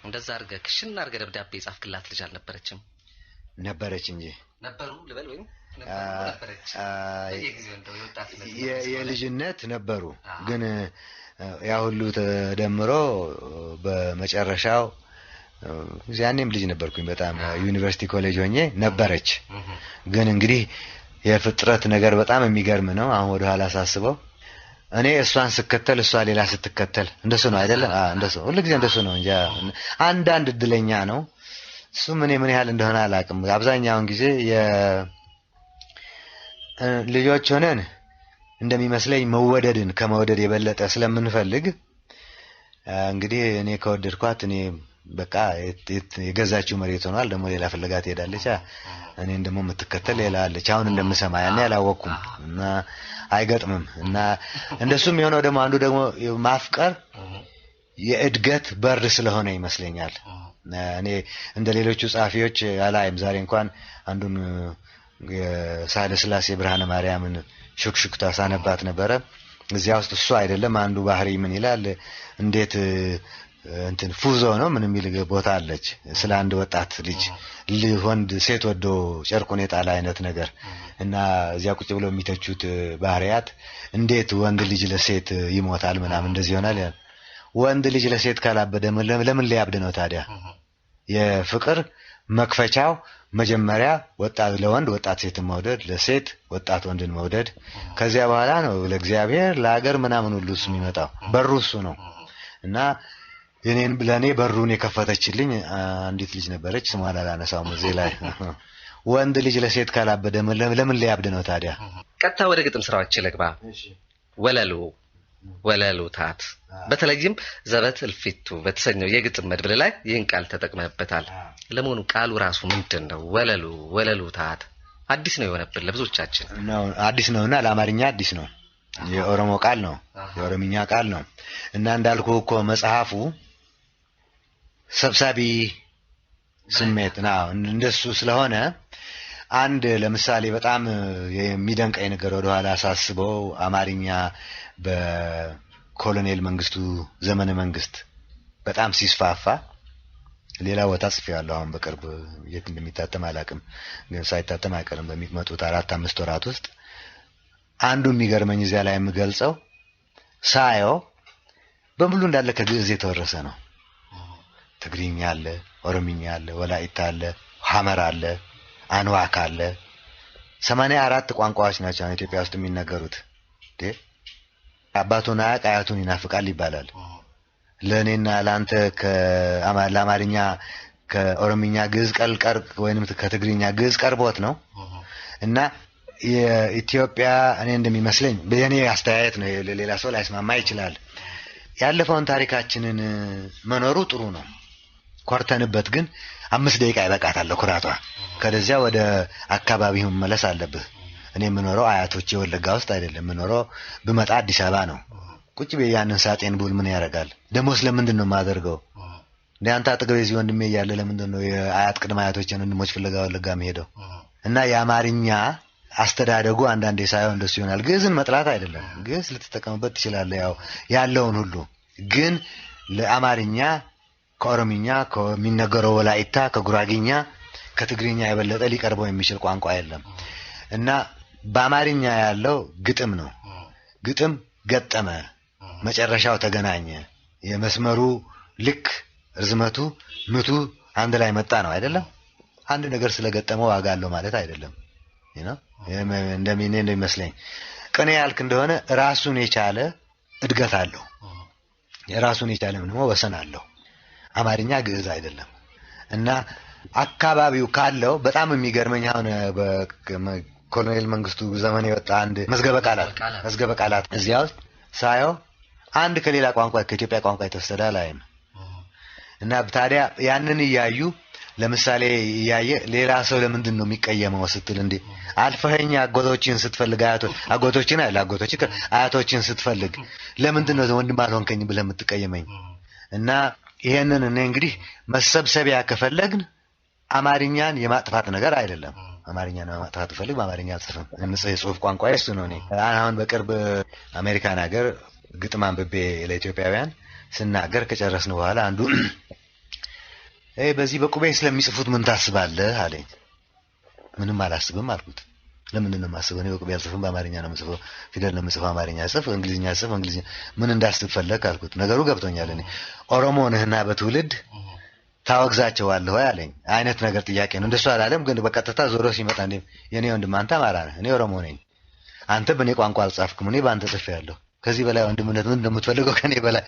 እንደዛ አርገ ክሽን አርገ ደብዳቤ ጻፍክላት ልጅ አልነበረችም? ነበረች እንጂ ነበሩ ልበል ወይም ነበረች በየጊዜው እንደው የወጣትነት የልጅነት ነበሩ ግን ያ ሁሉ ተደምሮ በመጨረሻው ዚያኔም ልጅ ነበርኩኝ በጣም ዩኒቨርሲቲ ኮሌጅ ሆኜ ነበረች ግን እንግዲህ የፍጥረት ነገር በጣም የሚገርም ነው አሁን ወደ ኋላ ሳስበው እኔ እሷን ስከተል እሷ ሌላ ስትከተል እንደሱ ነው አይደለ እንደሱ ሁሉ ጊዜ እንደሱ ነው እንጂ አንድ እድለኛ ነው እሱ ምን ያህል እንደሆነ አላውቅም አብዛኛውን ጊዜ ልጆች ሆነን እንደሚመስለኝ መወደድን ከመወደድ የበለጠ ስለምንፈልግ እንግዲህ እኔ ከወደድኳት እኔ በቃ የገዛችው መሬት ሆኗል ደግሞ ሌላ ፍለጋት ሄዳለች እኔን ደግሞ የምትከተል ሌላ አለች አሁን እንደምሰማ ያኔ አላወኩም እና አይገጥምም እና እንደሱም የሆነው ደግሞ አንዱ ደግሞ ማፍቀር የእድገት በር ስለሆነ ይመስለኛል እኔ እንደ ሌሎቹ ጻፊዎች አላይም ዛሬ እንኳን አንዱን የሳለ ስላሴ ብርሃነ ማርያምን ሹክሹክታ ሳነባት ነበረ እዚያ ውስጥ እሱ አይደለም አንዱ ባህሪ ምን ይላል እንዴት እንትን ፉዞ ነው ምን የሚል ቦታ አለች ስለ አንድ ወጣት ልጅ ወንድ ሴት ወዶ ጨርቁን የጣለ አይነት ነገር እና እዚያ ቁጭ ብለው የሚተቹት ባህሪያት እንዴት ወንድ ልጅ ለሴት ይሞታል ምናምን እንደዚህ ይሆናል ወንድ ልጅ ለሴት ካላበደ ለምን ሊያብድ ነው ታዲያ የፍቅር መክፈቻው መጀመሪያ ወጣት ለወንድ ወጣት ሴትን መውደድ ለሴት ወጣት ወንድን መውደድ ከዚያ በኋላ ነው ለእግዚአብሔር ለሀገር ምናምን ሁሉ እሱ የሚመጣው በሩ እሱ ነው እና የኔን ብለኔ በሩን የከፈተችልኝ አንዲት ልጅ ነበረች ስሟን አላነሳውም እዚህ ላይ ወንድ ልጅ ለሴት ካላበደ ለምን ሊያብድ ነው ታዲያ ቀጥታ ወደ ግጥም ስራዎች ልግባ ወለሉ ታት በተለይም ዘበት እልፊቱ በተሰኘው የግጥም መድብል ላይ ይህን ቃል ተጠቅመህበታል ለመሆኑ ቃሉ ራሱ ምንድነው ወለሉ ታት አዲስ ነው የሆነብን ለብዙዎቻችን ነው አዲስ ነውና ለአማርኛ አዲስ ነው የኦሮሞ ቃል ነው የኦሮሚኛ ቃል ነው እና እንዳልኩ እኮ መጽሐፉ ሰብሳቢ ስሜት ነው እንደሱ ስለሆነ አንድ ለምሳሌ በጣም የሚደንቀኝ ነገር ወደ ኋላ ሳስበው አማርኛ በኮሎኔል መንግስቱ ዘመነ መንግስት በጣም ሲስፋፋ ሌላ ቦታ ጽፌያለሁ አሁን በቅርብ የት እንደሚታተም አላውቅም ግን ሳይታተም አይቀርም በሚመጡት 4-5 ወራት ውስጥ አንዱ የሚገርመኝ እዚያ ላይ የምገልጸው ሳየው በሙሉ እንዳለ ከግዕዝ የተወረሰ ነው ትግሪኛ አለ ኦሮሚኛ አለ ወላይታ አለ ሐመር አለ አንዋክ አለ 84 ቋንቋዎች ናቸው ኢትዮጵያ ውስጥ የሚነገሩት አባቱን አያቱን ይናፍቃል ይባላል ለኔና ላንተ ከአማርኛ ከኦሮሚኛ ግዕዝ ቀልቀር ወይንም ከትግሪኛ ግዕዝ ቀርቦት ነው እና የኢትዮጵያ እኔ እንደሚመስለኝ በእኔ አስተያየት ነው ሌላ ሰው ላይስማማ ይችላል ያለፈውን ታሪካችንን መኖሩ ጥሩ ነው ኮርተንበት ግን 5 ደቂቃ ይበቃታል ኩራቷ ከደዚያ ወደ አካባቢው መለስ አለብህ እኔ ምኖረው አያቶቼ ወለጋ ውስጥ አይደለም ምኖረው በመጣ አዲስ አበባ ነው ቁጭ በያንን ሳጤን ቡል ምን ያረጋል ደሞስ ለምንድን ነው ማደርገው ለአንተ አጥገው እዚህ ወንድሜ ያለ ለምንድን ነው የአያት ቅድመ አያቶችን ወንድሞች ፍለጋ ወለጋ መሄደው እና የአማርኛ አስተዳደጉ አንዳንዴ ሳይሆን እንደሱ ይሆናል ግዕዝን መጥላት አይደለም ግዕዝ ልትጠቀምበት ትችላለህ ያው ያለውን ሁሉ ግን ለአማርኛ ከኦሮሚኛ ከሚነገረው ወላይታ ከጉራጌኛ ከትግሪኛ የበለጠ ሊቀርበው የሚችል ቋንቋ የለም እና በአማርኛ ያለው ግጥም ነው ግጥም ገጠመ መጨረሻው ተገናኘ የመስመሩ ልክ ርዝመቱ ምቱ አንድ ላይ መጣ ነው አይደለም አንድ ነገር ስለገጠመው ዋጋ አለው ማለት አይደለም እንደሚመስለኝ ቅኔ ያልክ እንደሆነ ራሱን የቻለ እድገት አለው የራሱን የቻለ ምንም ወሰን አለው አማርኛ ግዕዝ አይደለም እና አካባቢው ካለው በጣም የሚገርመኝ አሁን በኮሎኔል መንግስቱ ዘመን የወጣ አንድ መዝገበ ቃላት እዚያ ውስጥ ሳየው አንድ ከሌላ ቋንቋ ከኢትዮጵያ ቋንቋ የተወሰደ ላይም እና ታዲያ ያንን ያያዩ ለምሳሌ ያየ ሌላ ሰው ለምንድን ነው የሚቀየመው ስትል እንዴ አልፈኸኛ አጎቶችን ስትፈልግ አጎቶችን አያቶችን ስትፈልግ ለምንድን ነው ወንድም አልሆንከኝ ብለህ የምትቀየመኝ እና ይሄንን እኔ እንግዲህ መሰብሰቢያ ከፈለግን አማርኛን የማጥፋት ነገር አይደለም አማርኛን ማጥፋት ፈልግ በአማርኛ ጽፈም የጽሁፍ ቋንቋ እሱ ነው እኔ አሁን በቅርብ አሜሪካን ሀገር ግጥም አንብቤ ለኢትዮጵያውያን ስናገር ከጨረስን በኋላ አንዱ በዚህ በቁቤ ስለሚጽፉት ምን ታስባለህ አለኝ። ምንም አላስብም አልኩት። ለምን ነው የማስበው? እኔ በቁቤ አልጽፍም፣ በአማርኛ ነው የምጽፈው። ፊደል ነው የምጽፈው፣ አማርኛ ጽፍ፣ እንግሊዝኛ ጽፍ፣ እንግሊዝኛ ምን እንዳስብ ፈለክ አልኩት። ነገሩ ገብቶኛል። እኔ ኦሮሞ ነህና በትውልድ ታወግዛቸዋለህ ወይ አለኝ። አይነት ነገር ጥያቄ ነው። እንደሱ አላለም፣ ግን በቀጥታ ዞሮ ሲመጣ እንዴ የኔ ወንድም አንተ አማራ ነህ፣ እኔ ኦሮሞ ነኝ። አንተ በእኔ ቋንቋ አልጻፍክም፣ እኔ በአንተ ጽፌያለሁ። ከዚህ በላይ ወንድምነት ምን እንደምትፈልገው ከኔ በላይ?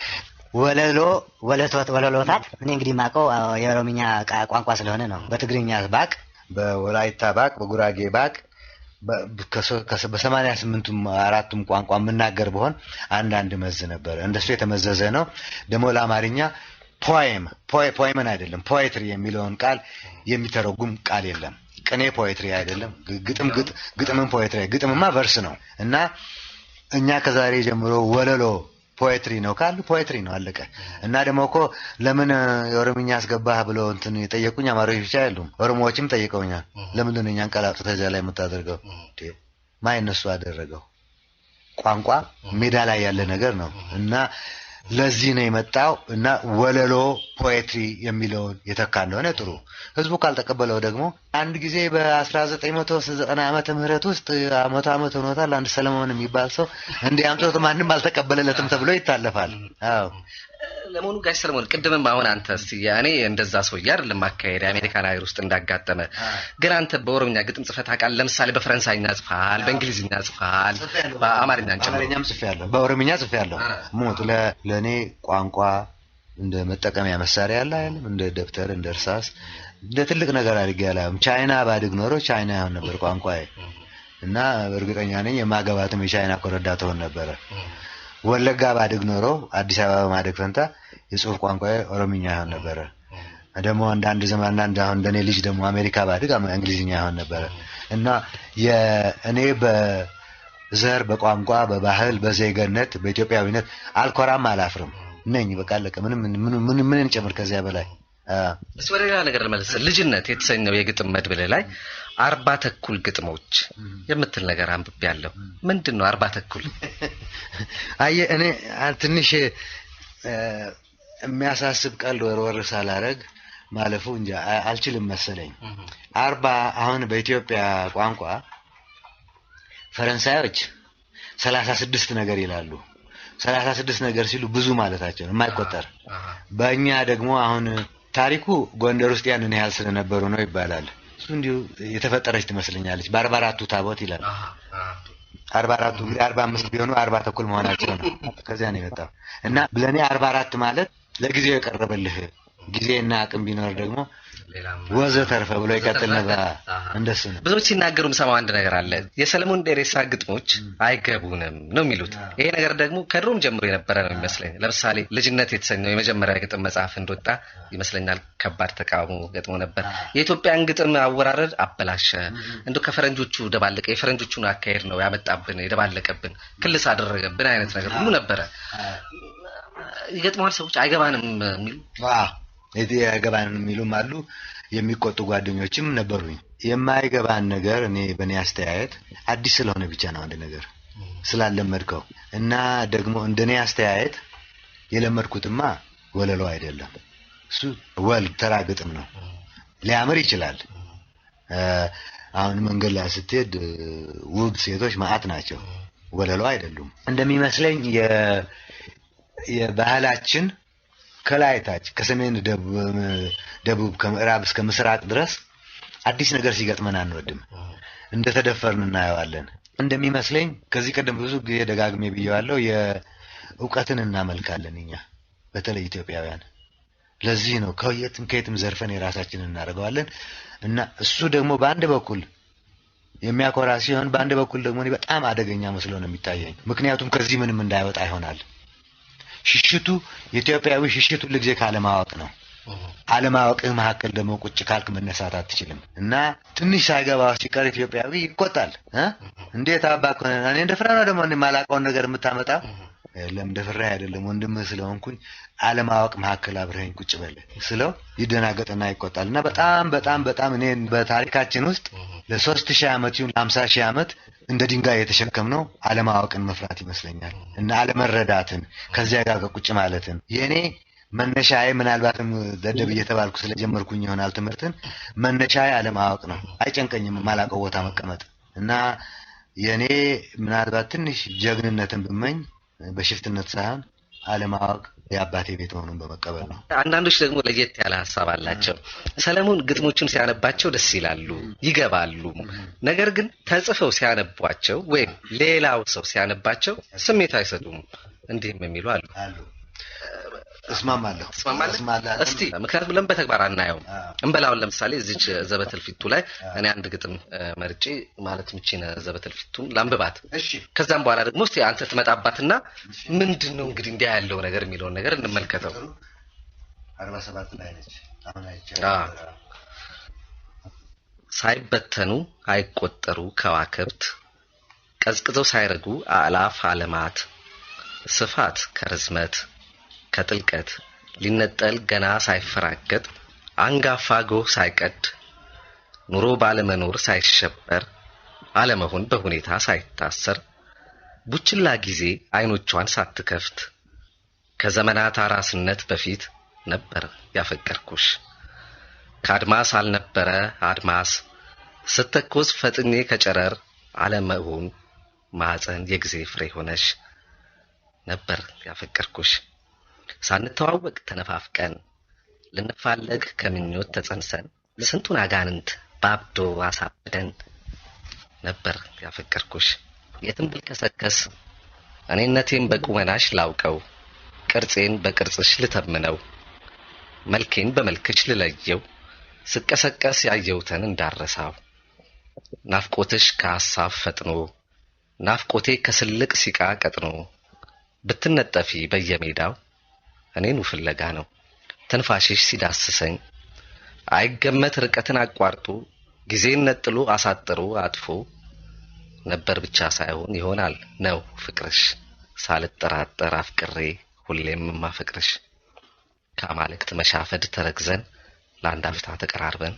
ወለሎ ወለቶት ወለሎታት እኔ እንግዲህ ማቀው የኦሮምኛ ቋንቋ ስለሆነ ነው። በትግርኛ ባቅ፣ በወላይታ ባቅ፣ በጉራጌ ባቅ በ88ቱም አራቱም ቋንቋ የምናገር በሆን አንዳንድ መዝ ነበር። እንደሱ የተመዘዘ ነው። ደግሞ ለአማርኛ ፖኤምን አይደለም ፖኤትሪ የሚለውን ቃል የሚተረጉም ቃል የለም። ቅኔ ፖኤትሪ አይደለም፣ ግጥምም ፖኤትሪ፣ ግጥምማ ቨርስ ነው። እና እኛ ከዛሬ ጀምሮ ወለሎ ፖኤትሪ ነው ካሉ ፖኤትሪ ነው አለቀ። እና ደግሞ እኮ ለምን የኦሮምኛ አስገባህ ብሎ እንትን የጠየቁኝ አማሮች ብቻ አይደሉም፣ ኦሮሞዎችም ጠይቀውኛል። ለምን ነው እኛን ቃል አውጥተህ እዚያ ላይ የምታደርገው? ማን እነሱ አደረገው? ቋንቋ ሜዳ ላይ ያለ ነገር ነው። እና ለዚህ ነው የመጣው። እና ወለሎ ፖኤትሪ የሚለውን የተካ እንደሆነ ጥሩ። ህዝቡ ካልተቀበለው ደግሞ አንድ ጊዜ በ1990 ዓመተ ምህረት ውስጥ መቶ ዓመት ሆኖታል። አንድ ሰለሞን የሚባል ሰው እንዲህ አምጥቶ ማንም አልተቀበለለትም ተብሎ ይታለፋል። አዎ ለመሆኑ ጋሽ ሰለሞን ቅድምም አሁን አንተ እስቲ ያኔ እንደዛ ሰውዬ አይደለም አካሄድ አሜሪካን ሀገር ውስጥ እንዳጋጠመ ግን አንተ በኦሮምኛ ግጥም ጽፈህ ታውቃለህ? ለምሳሌ በፈረንሳይኛ ጽፈሃል፣ በእንግሊዝኛ ጽፈሃል፣ በአማርኛ አማርኛም ጽፌያለሁ፣ በኦሮምኛ ጽፌያለሁ። ሞት ለኔ ቋንቋ እንደ መጠቀሚያ መሳሪያ ያለ አይደለም፣ እንደ ደብተር እንደ እርሳስ እንደ ትልቅ ነገር አድርጌ አላየውም። ቻይና ባድግ ኖሮ ቻይና ይሆን ነበር ቋንቋዬ። እና እርግጠኛ ነኝ የማገባትም የቻይና ኮረዳ ትሆን ነበረ። ወለጋ ባድግ ኖሮ አዲስ አበባ ማደግ ፈንታ የጽሁፍ ቋንቋዬ ኦሮምኛ ይሆን ነበረ። ደግሞ አንዳንድ ዘመን አሁን እንደኔ ልጅ ደግሞ አሜሪካ ባድግ እንግሊዝኛ ይሆን ነበረ። እና እኔ በዘር በቋንቋ በባህል በዜግነት በኢትዮጵያዊነት አልኮራም አላፍርም ነኝ። በቃ አለቀ። ምን እንጨምር ከዚያ በላይ? እሱ ወደ ሌላ ነገር ልመልስ። ልጅነት የተሰኘው የግጥም መድብል ላይ 40 ተኩል ግጥሞች የምትል ነገር አንብቤያለሁ። ምንድነው 40 ተኩል? አየህ እኔ ትንሽ የሚያሳስብ ቀልድ ወርወር ሳላረግ ማለፉ እንጂ አልችልም መሰለኝ። 40 አሁን በኢትዮጵያ ቋንቋ ፈረንሳዮች 36 ነገር ይላሉ። 36 ነገር ሲሉ ብዙ ማለታቸው ነው፣ የማይቆጠር። በእኛ ደግሞ አሁን ታሪኩ ጎንደር ውስጥ ያንን ያህል ስለነበሩ ነው ይባላል። እሱ እንዲሁ የተፈጠረች ትመስለኛለች። በ44ቱ ታቦት ይላል። 44ቱ እንግዲህ 45 ቢሆኑ 40 ተኩል መሆናቸው ነው። ከዚያ ነው የመጣው። እና ለኔ 44 ማለት ለጊዜው የቀረበልህ ጊዜና አቅም ቢኖር ደግሞ ወዘተርፈ ብሎ ይቀጥል ነበር። እንደሱ ነው። ብዙዎች ሲናገሩ ሰማው አንድ ነገር አለ። የሰለሞን ደሬሳ ግጥሞች አይገቡንም ነው የሚሉት። ይሄ ነገር ደግሞ ከድሮም ጀምሮ የነበረ ነው የሚመስለኝ። ለምሳሌ ልጅነት የተሰኘው የመጀመሪያ ግጥም መጽሐፍ እንደወጣ ይመስለኛል ከባድ ተቃውሞ ገጥሞ ነበር። የኢትዮጵያን ግጥም አወራረድ አበላሸ፣ እንደው ከፈረንጆቹ ደባለቀ፣ የፈረንጆቹን አካሄድ ነው ያመጣብን፣ የደባለቀብን፣ ክልስ አደረገብን አይነት ነገር ሁሉ ነበረ። ይገጥማል ሰዎች አይገባንም የሚሉ አይገባንም የሚሉም አሉ። የሚቆጡ ጓደኞችም ነበሩኝ። የማይገባን ነገር እኔ በእኔ አስተያየት አዲስ ስለሆነ ብቻ ነው፣ አንድ ነገር ስላለመድከው። እና ደግሞ እንደኔ አስተያየት የለመድኩትማ ወለሎ አይደለም። እሱ ተራ ግጥም ነው። ሊያምር ይችላል። አሁን መንገድ ላይ ስትሄድ ውብ ሴቶች ማአት ናቸው፣ ወለሎ አይደሉም። እንደሚመስለኝ የባህላችን ከላይ ታች ከሰሜን ደቡብ ከምዕራብ እስከ ምስራቅ ድረስ አዲስ ነገር ሲገጥመን አንወድም፣ እንደተደፈርን እናየዋለን። እንደሚመስለኝ ከዚህ ቀደም ብዙ ጊዜ ደጋግሜ ብየዋለሁ፣ የእውቀትን እናመልካለን እኛ በተለይ ኢትዮጵያውያን። ለዚህ ነው ከየትም ዘርፈን የራሳችንን እናደርገዋለን። እና እሱ ደግሞ በአንድ በኩል የሚያኮራ ሲሆን በአንድ በኩል ደግሞ በጣም አደገኛ መስሎ ነው የሚታየኝ። ምክንያቱም ከዚህ ምንም እንዳይወጣ ይሆናል። ሽሽቱ የኢትዮጵያዊ ሽሽቱ ለጊዜ ካለማወቅ ነው። አለማወቅህ መካከል ደግሞ ቁጭ ካልክ መነሳት አትችልም። እና ትንሽ ሳይገባው ሲቀር ኢትዮጵያዊ ይቆጣል። እንዴት አባክ ሆነ እኔ እንደፈራ ነው ደግሞ የማላውቀውን ነገር የምታመጣው? ለምን እንደፈራ አይደለም ወንድም ስለሆንኩኝ አለማወቅ መካከል አብረኸኝ ቁጭ በል ስለው ይደናገጥና ይቆጣል። እና በጣም እኔ በታሪካችን ውስጥ ለ3000 ዓመት ይሁን 50000 ዓመት እንደ ድንጋይ የተሸከምነው አለማወቅን መፍራት ይመስለኛል። እና አለመረዳትን ከዚያ ጋር ቁጭ ማለትን። የኔ መነሻዬ ምናልባትም ደደብ እየተባልኩ ስለጀመርኩኝ ይሆናል ትምህርትን መነሻዬ አለማወቅ ነው። አይጨንቀኝም ማላውቀው ቦታ መቀመጥ እና የኔ ምናልባት ትንሽ ጀግንነትን ብመኝ በሽፍትነት ሳይሆን አለማወቅ የአባቴ ቤት ሆኖን በመቀበል ነው። አንዳንዶች ደግሞ ለየት ያለ ሐሳብ አላቸው። ሰለሞን ግጥሞቹን ሲያነባቸው ደስ ይላሉ፣ ይገባሉ። ነገር ግን ተጽፈው ሲያነቧቸው ወይም ሌላው ሰው ሲያነባቸው ስሜት አይሰጡም። እንዲህም የሚሉ አሉ። እስማማለሁ። እስቲ ምክንያቱም ለምን በተግባር አናየውም? እንበላውን ለምሳሌ እዚች ዘበትል ፊቱ ላይ እኔ አንድ ግጥም መርጬ ማለት ምቺን ዘበትል ፊቱን ላንብባት። ከዛም በኋላ ደግሞ እስቲ አንተ ትመጣባትና ምንድነው እንግዲህ እንዲያ ያለው ነገር የሚለውን ነገር እንመልከተው። 47 ላይ ነች አሁን አይቻ ሳይበተኑ አይቆጠሩ ከዋክብት ቀዝቅዘው ሳይረጉ አላፍ ዓለማት ስፋት ከርዝመት ከጥልቀት ሊነጠል ገና ሳይፈራገጥ አንጋፋ ጎህ ሳይቀድ ኑሮ ባለመኖር ሳይሸበር አለመሆን በሁኔታ ሳይታሰር ቡችላ ጊዜ አይኖቿን ሳትከፍት ከዘመናት አራስነት በፊት ነበር ያፈቀርኩሽ። ከአድማስ አልነበረ አድማስ ስተኮስ ፈጥኜ ከጨረር አለመሆን ማዕፀን የጊዜ ፍሬ ሆነሽ ነበር ያፈቀርኩሽ። ሳንተዋወቅ ተነፋፍቀን ልንፋለግ ከምኞት ተጸንሰን ስንቱን አጋንንት ባብዶ አሳብደን ነበር ያፈቀርኩሽ። የትም ብልከሰከስ እኔነቴን በቁመናሽ ላውቀው ቅርጼን በቅርጽሽ ልተምነው መልኬን በመልክሽ ልለየው ስቀሰቀስ ያየውተን እንዳረሳው ናፍቆትሽ ከሐሳብ ፈጥኖ ናፍቆቴ ከስልቅ ሲቃ ቀጥኖ ብትነጠፊ በየሜዳው እኔኑ ፍለጋ ነው ተንፋሽሽ ሲዳስሰኝ አይገመት ርቀትን አቋርጦ ጊዜን ነጥሎ አሳጥሮ አጥፎ ነበር ብቻ ሳይሆን ይሆናል ነው ፍቅርሽ ሳልጠራጠር አፍቅሬ ሁሌም ማፈቅርሽ ከአማልክት መሻፈድ ተረግዘን ለአንድ አፍታ ተቀራርበን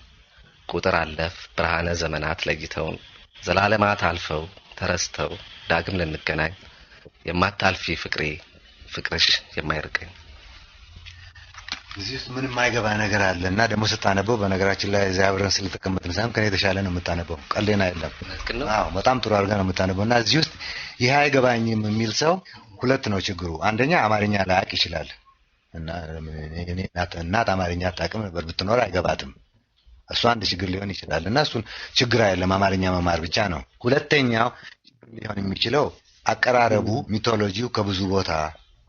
ቁጥር አለፍ ብርሃነ ዘመናት ለይተውን ዘላለማት አልፈው ተረስተው ዳግም ልንገናኝ የማታልፊ ፍቅሬ ፍቅርሽ የማይርቀኝ። እዚህ ውስጥ ምንም የማይገባ ነገር አለና ደግሞ ስታነበው በነገራችን ላይ እዚያ አብረን ስለተቀመጥን ሳይሆን ከኔ የተሻለ ነው የምታነበው። ቀልዴን አይደለም። አዎ በጣም ጥሩ አድርገህ ነው የምታነበውና እዚህ ውስጥ ይሄ አይገባኝም የሚል ሰው ሁለት ነው ችግሩ። አንደኛ አማርኛ ላያውቅ ይችላል እና እኔ እናት አማርኛ አታውቅም ነበር ብትኖር አይገባትም። እሱ አንድ ችግር ሊሆን ይችላል እና እሱን ችግር አይደለም አማርኛ መማር ብቻ ነው። ሁለተኛው ሊሆን የሚችለው አቀራረቡ ሚቶሎጂው ከብዙ ቦታ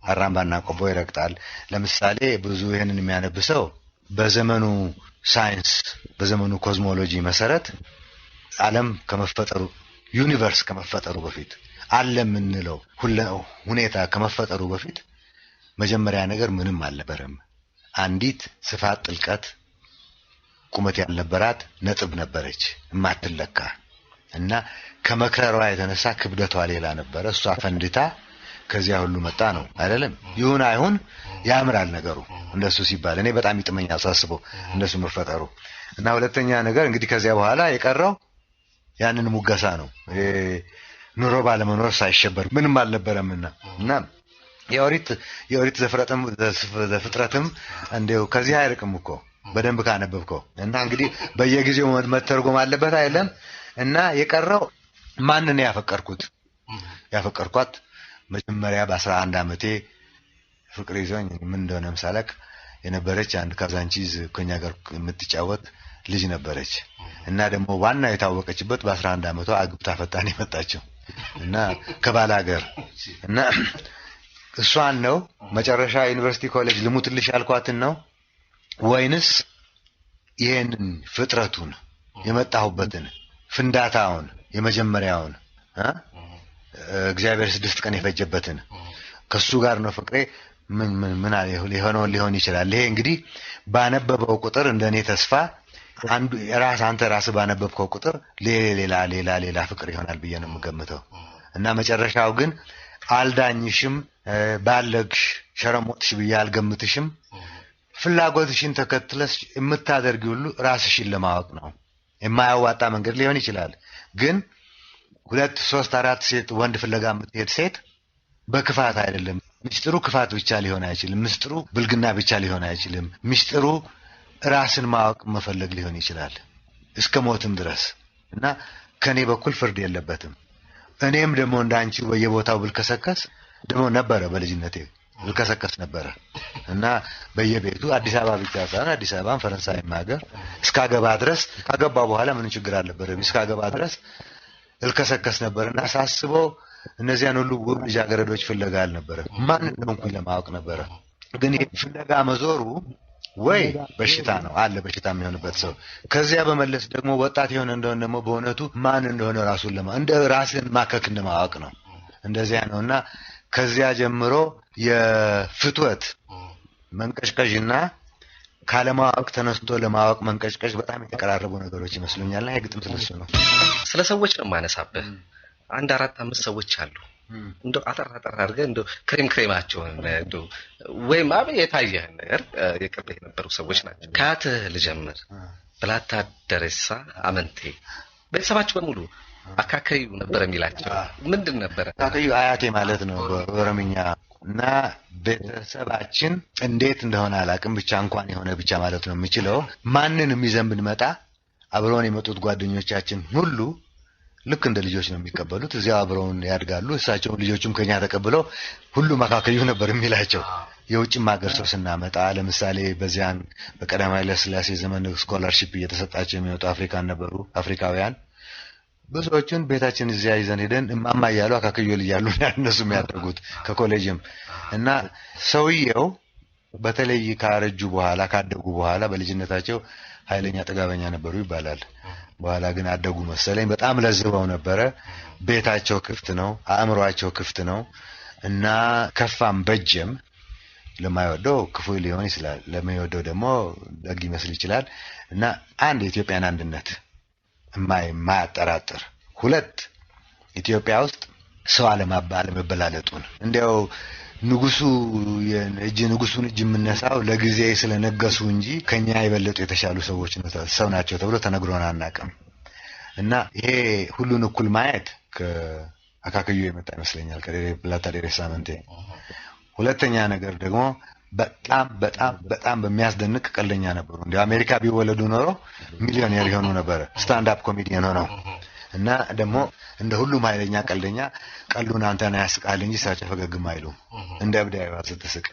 አራምባና ቆቦ ይረግጣል። ለምሳሌ ብዙ ይሄንን የሚያነብሰው በዘመኑ ሳይንስ በዘመኑ ኮዝሞሎጂ መሰረት ዓለም ከመፈጠሩ ዩኒቨርስ ከመፈጠሩ በፊት ዓለም እንለው ሁኔታ ከመፈጠሩ በፊት መጀመሪያ ነገር ምንም አልነበረም። አንዲት ስፋት ጥልቀት ቁመት ያልነበራት ነጥብ ነበረች ማትለካ እና ከመክረሯ የተነሳ ክብደቷ ሌላ ነበር። እሷ ፈንድታ ከዚያ ሁሉ መጣ ነው አይደለም። ይሁን አይሁን ያምራል ነገሩ እንደሱ ሲባል እኔ በጣም ይጥመኛል ሳስበው እንደሱ መፈጠሩ። እና ሁለተኛ ነገር እንግዲህ ከዚያ በኋላ የቀረው ያንን ሙገሳ ነው። ኑሮ ባለመኖር ሳይሸበር ምንም አልነበረምና እና የኦሪት ዘፍጥረትም እንደው ከዚህ አይርቅም እኮ በደንብ ካነበብከው እና እንግዲህ በየጊዜው መተርጎም አለበት አይደለም። እና የቀረው ማንን ያፈቀርኳት መጀመሪያ በ11 አመቴ ፍቅር ይዞኝ ምን እንደሆነ ምሳለክ የነበረች አንድ ካዛንቺዝ ከኛ ጋር የምትጫወት ልጅ ነበረች እና ደግሞ ዋና የታወቀችበት በ11 አመቷ አግብታ ፈታን የመጣችው እና ከባላ ሀገር እና እሷን ነው መጨረሻ ዩኒቨርሲቲ ኮሌጅ ልሙትልሽ ያልኳትን ነው ወይንስ ይሄንን ፍጥረቱን የመጣሁበትን ፍንዳታውን የመጀመሪያውን እግዚአብሔር 6 ቀን የፈጀበትን ከሱ ጋር ነው ፍቅሬ ምን ሊሆን ይችላል። ይሄ እንግዲህ ባነበበው ቁጥር እንደኔ ተስፋ አንዱ አንተ ራስህ ባነበብከው ቁጥር ሌላ ፍቅር ይሆናል ብዬ ነው የምገምተው እና መጨረሻው ግን አልዳኝሽም ባለግሽ ሸረሞትሽ ብዬ አልገምትሽም ፍላጎትሽን ተከትለሽ የምታደርጊው ሁሉ ራስሽን ለማወቅ ነው። የማያዋጣ መንገድ ሊሆን ይችላል ግን 2 3 4 ሴት ወንድ ፍለጋ የምትሄድ ሴት በክፋት አይደለም ምስጢሩ ክፋት ብቻ ሊሆን አይችልም። ምስጢሩ ብልግና ብቻ ሊሆን አይችልም። ምስጢሩ ራስን ማወቅ መፈለግ ሊሆን ይችላል እስከ ሞትም ድረስ እና ከኔ በኩል ፍርድ የለበትም። እኔም ደግሞ እንዳንቺ በየቦታው ብልከሰከስ ደግሞ ነበረ በልጅነቴ ብልከሰከስ ነበረ እና በየቤቱ አዲስ አበባ ብቻ ሳይሆን አዲስ አበባን ፈረንሳይም ሀገር እስካገባ ድረስ ካገባ በኋላ ምን ችግር አልነበረም። እስካገባ ድረስ እልከሰከስ ነበርና ሳስበው እነዚያን ሁሉ ውብ ልጃገረዶች ፍለጋ አልነበረ ማን እንደሆንኩኝ ለማወቅ ነበረ። ግን ፍለጋ መዞሩ ወይ በሽታ ነው አለ በሽታ የሚሆንበት ሰው ከዚያ በመለስ ደግሞ ወጣት የሆነ እንደሆነ ደግሞ በእውነቱ ማን እንደሆነ ራሱን እንደ ራስን ማከክ እንደማወቅ ነው። እንደዚያ ነውና ከዚያ ጀምሮ የፍትወት መንቀሽቀሽና ካለማወቅ ተነስቶ ለማወቅ መንቀሽቀሽ በጣም የተቀራረቡ ነገሮች ይመስሉኛልና የግጥም ስለሱ ነው። ስለ ሰዎች ነው ማነሳብህ። 1-4-5 ሰዎች አሉ እንደው አጠር አድርገህ እንደው ክሬማቸውን እንደው ወይም የታየህ ነገር የቅርብ የነበሩ ሰዎች ናቸው። ከአያትህ ልጀምር። ብላታ ደሬሳ አመንቴ ቤተሰባቸው በሙሉ አካካዩ ነበር የሚላቸው ምንድን ነበር? አካካዩ አያቴ ማለት ነው በኦሮምኛ እና ቤተሰባችን እንዴት እንደሆነ አላውቅም ብቻ እንኳን የሆነ ብቻ ማለት ነው የምችለው ማንንም ይዘን ብንመጣ አብረውን የመጡት ጓደኞቻችን ሁሉ ልክ እንደ ልጆች ነው የሚቀበሉት። እዚያ አብረውን ያድጋሉ። እሳቸው ልጆቹም ከኛ ተቀብለው ሁሉ አካካዩ ነበር የሚላቸው። የውጭም ሀገር ሰው ስናመጣ ለምሳሌ በዚያን በቀዳማዊ ኃይለ ሥላሴ ዘመን ስኮላርሺፕ እየተሰጣቸው የሚወጡ አፍሪካን ነበሩ አፍሪካውያን ብዙዎቹን ቤታችን እዚያ ይዘን ሄደን እማማ እያሉ አካካዩ ልያሉ እነሱ የሚያደርጉት ከኮሌጅም እና ሰውየው በተለይ ካረጁ በኋላ ካደጉ በኋላ በልጅነታቸው ኃይለኛ ጥጋበኛ ነበሩ ይባላል። በኋላ ግን አደጉ መሰለኝ በጣም ለዝበው ነበረ። ቤታቸው ክፍት ነው፣ አእምሮአቸው ክፍት ነው እና ከፋም በጀም ለማይወደው ክፉ ሊሆን ይችላል፣ ለማይወደው ደግሞ ደግ ይመስል ይችላል እና አንድ የኢትዮጵያን አንድነት የማያጠራጥር 2 ኢትዮጵያ ውስጥ ሰው አለመበላለጡን እንዲያው ንጉሱን እጅ የምነሳው ለጊዜ ስለነገሱ እንጂ ከኛ የበለጡ የተሻሉ ሰዎች ሰው ናቸው ተብሎ ተነግሮን አናውቅም እና ይሄ ሁሉን እኩል ማየት ከአካካዩ የመጣ ይመስለኛል ከብላታ ደሬሳ አመንቴ። ሁለተኛ ነገር ደግሞ በጣም በሚያስደንቅ ቀልደኛ ነበሩ። እንደ አሜሪካ ቢወለዱ ኖሮ ሚሊዮኔር ይሆኑ ነበር ስታንድ አፕ ኮሜዲያን ሆነው እና ደግሞ እንደ ሁሉም ኃይለኛ ቀልደኛ ቀልዱን አንተና ያስቃል እንጂ እሳቸው ፈገግም አይሉም። እንደ እብድ ያዋዝተስቅ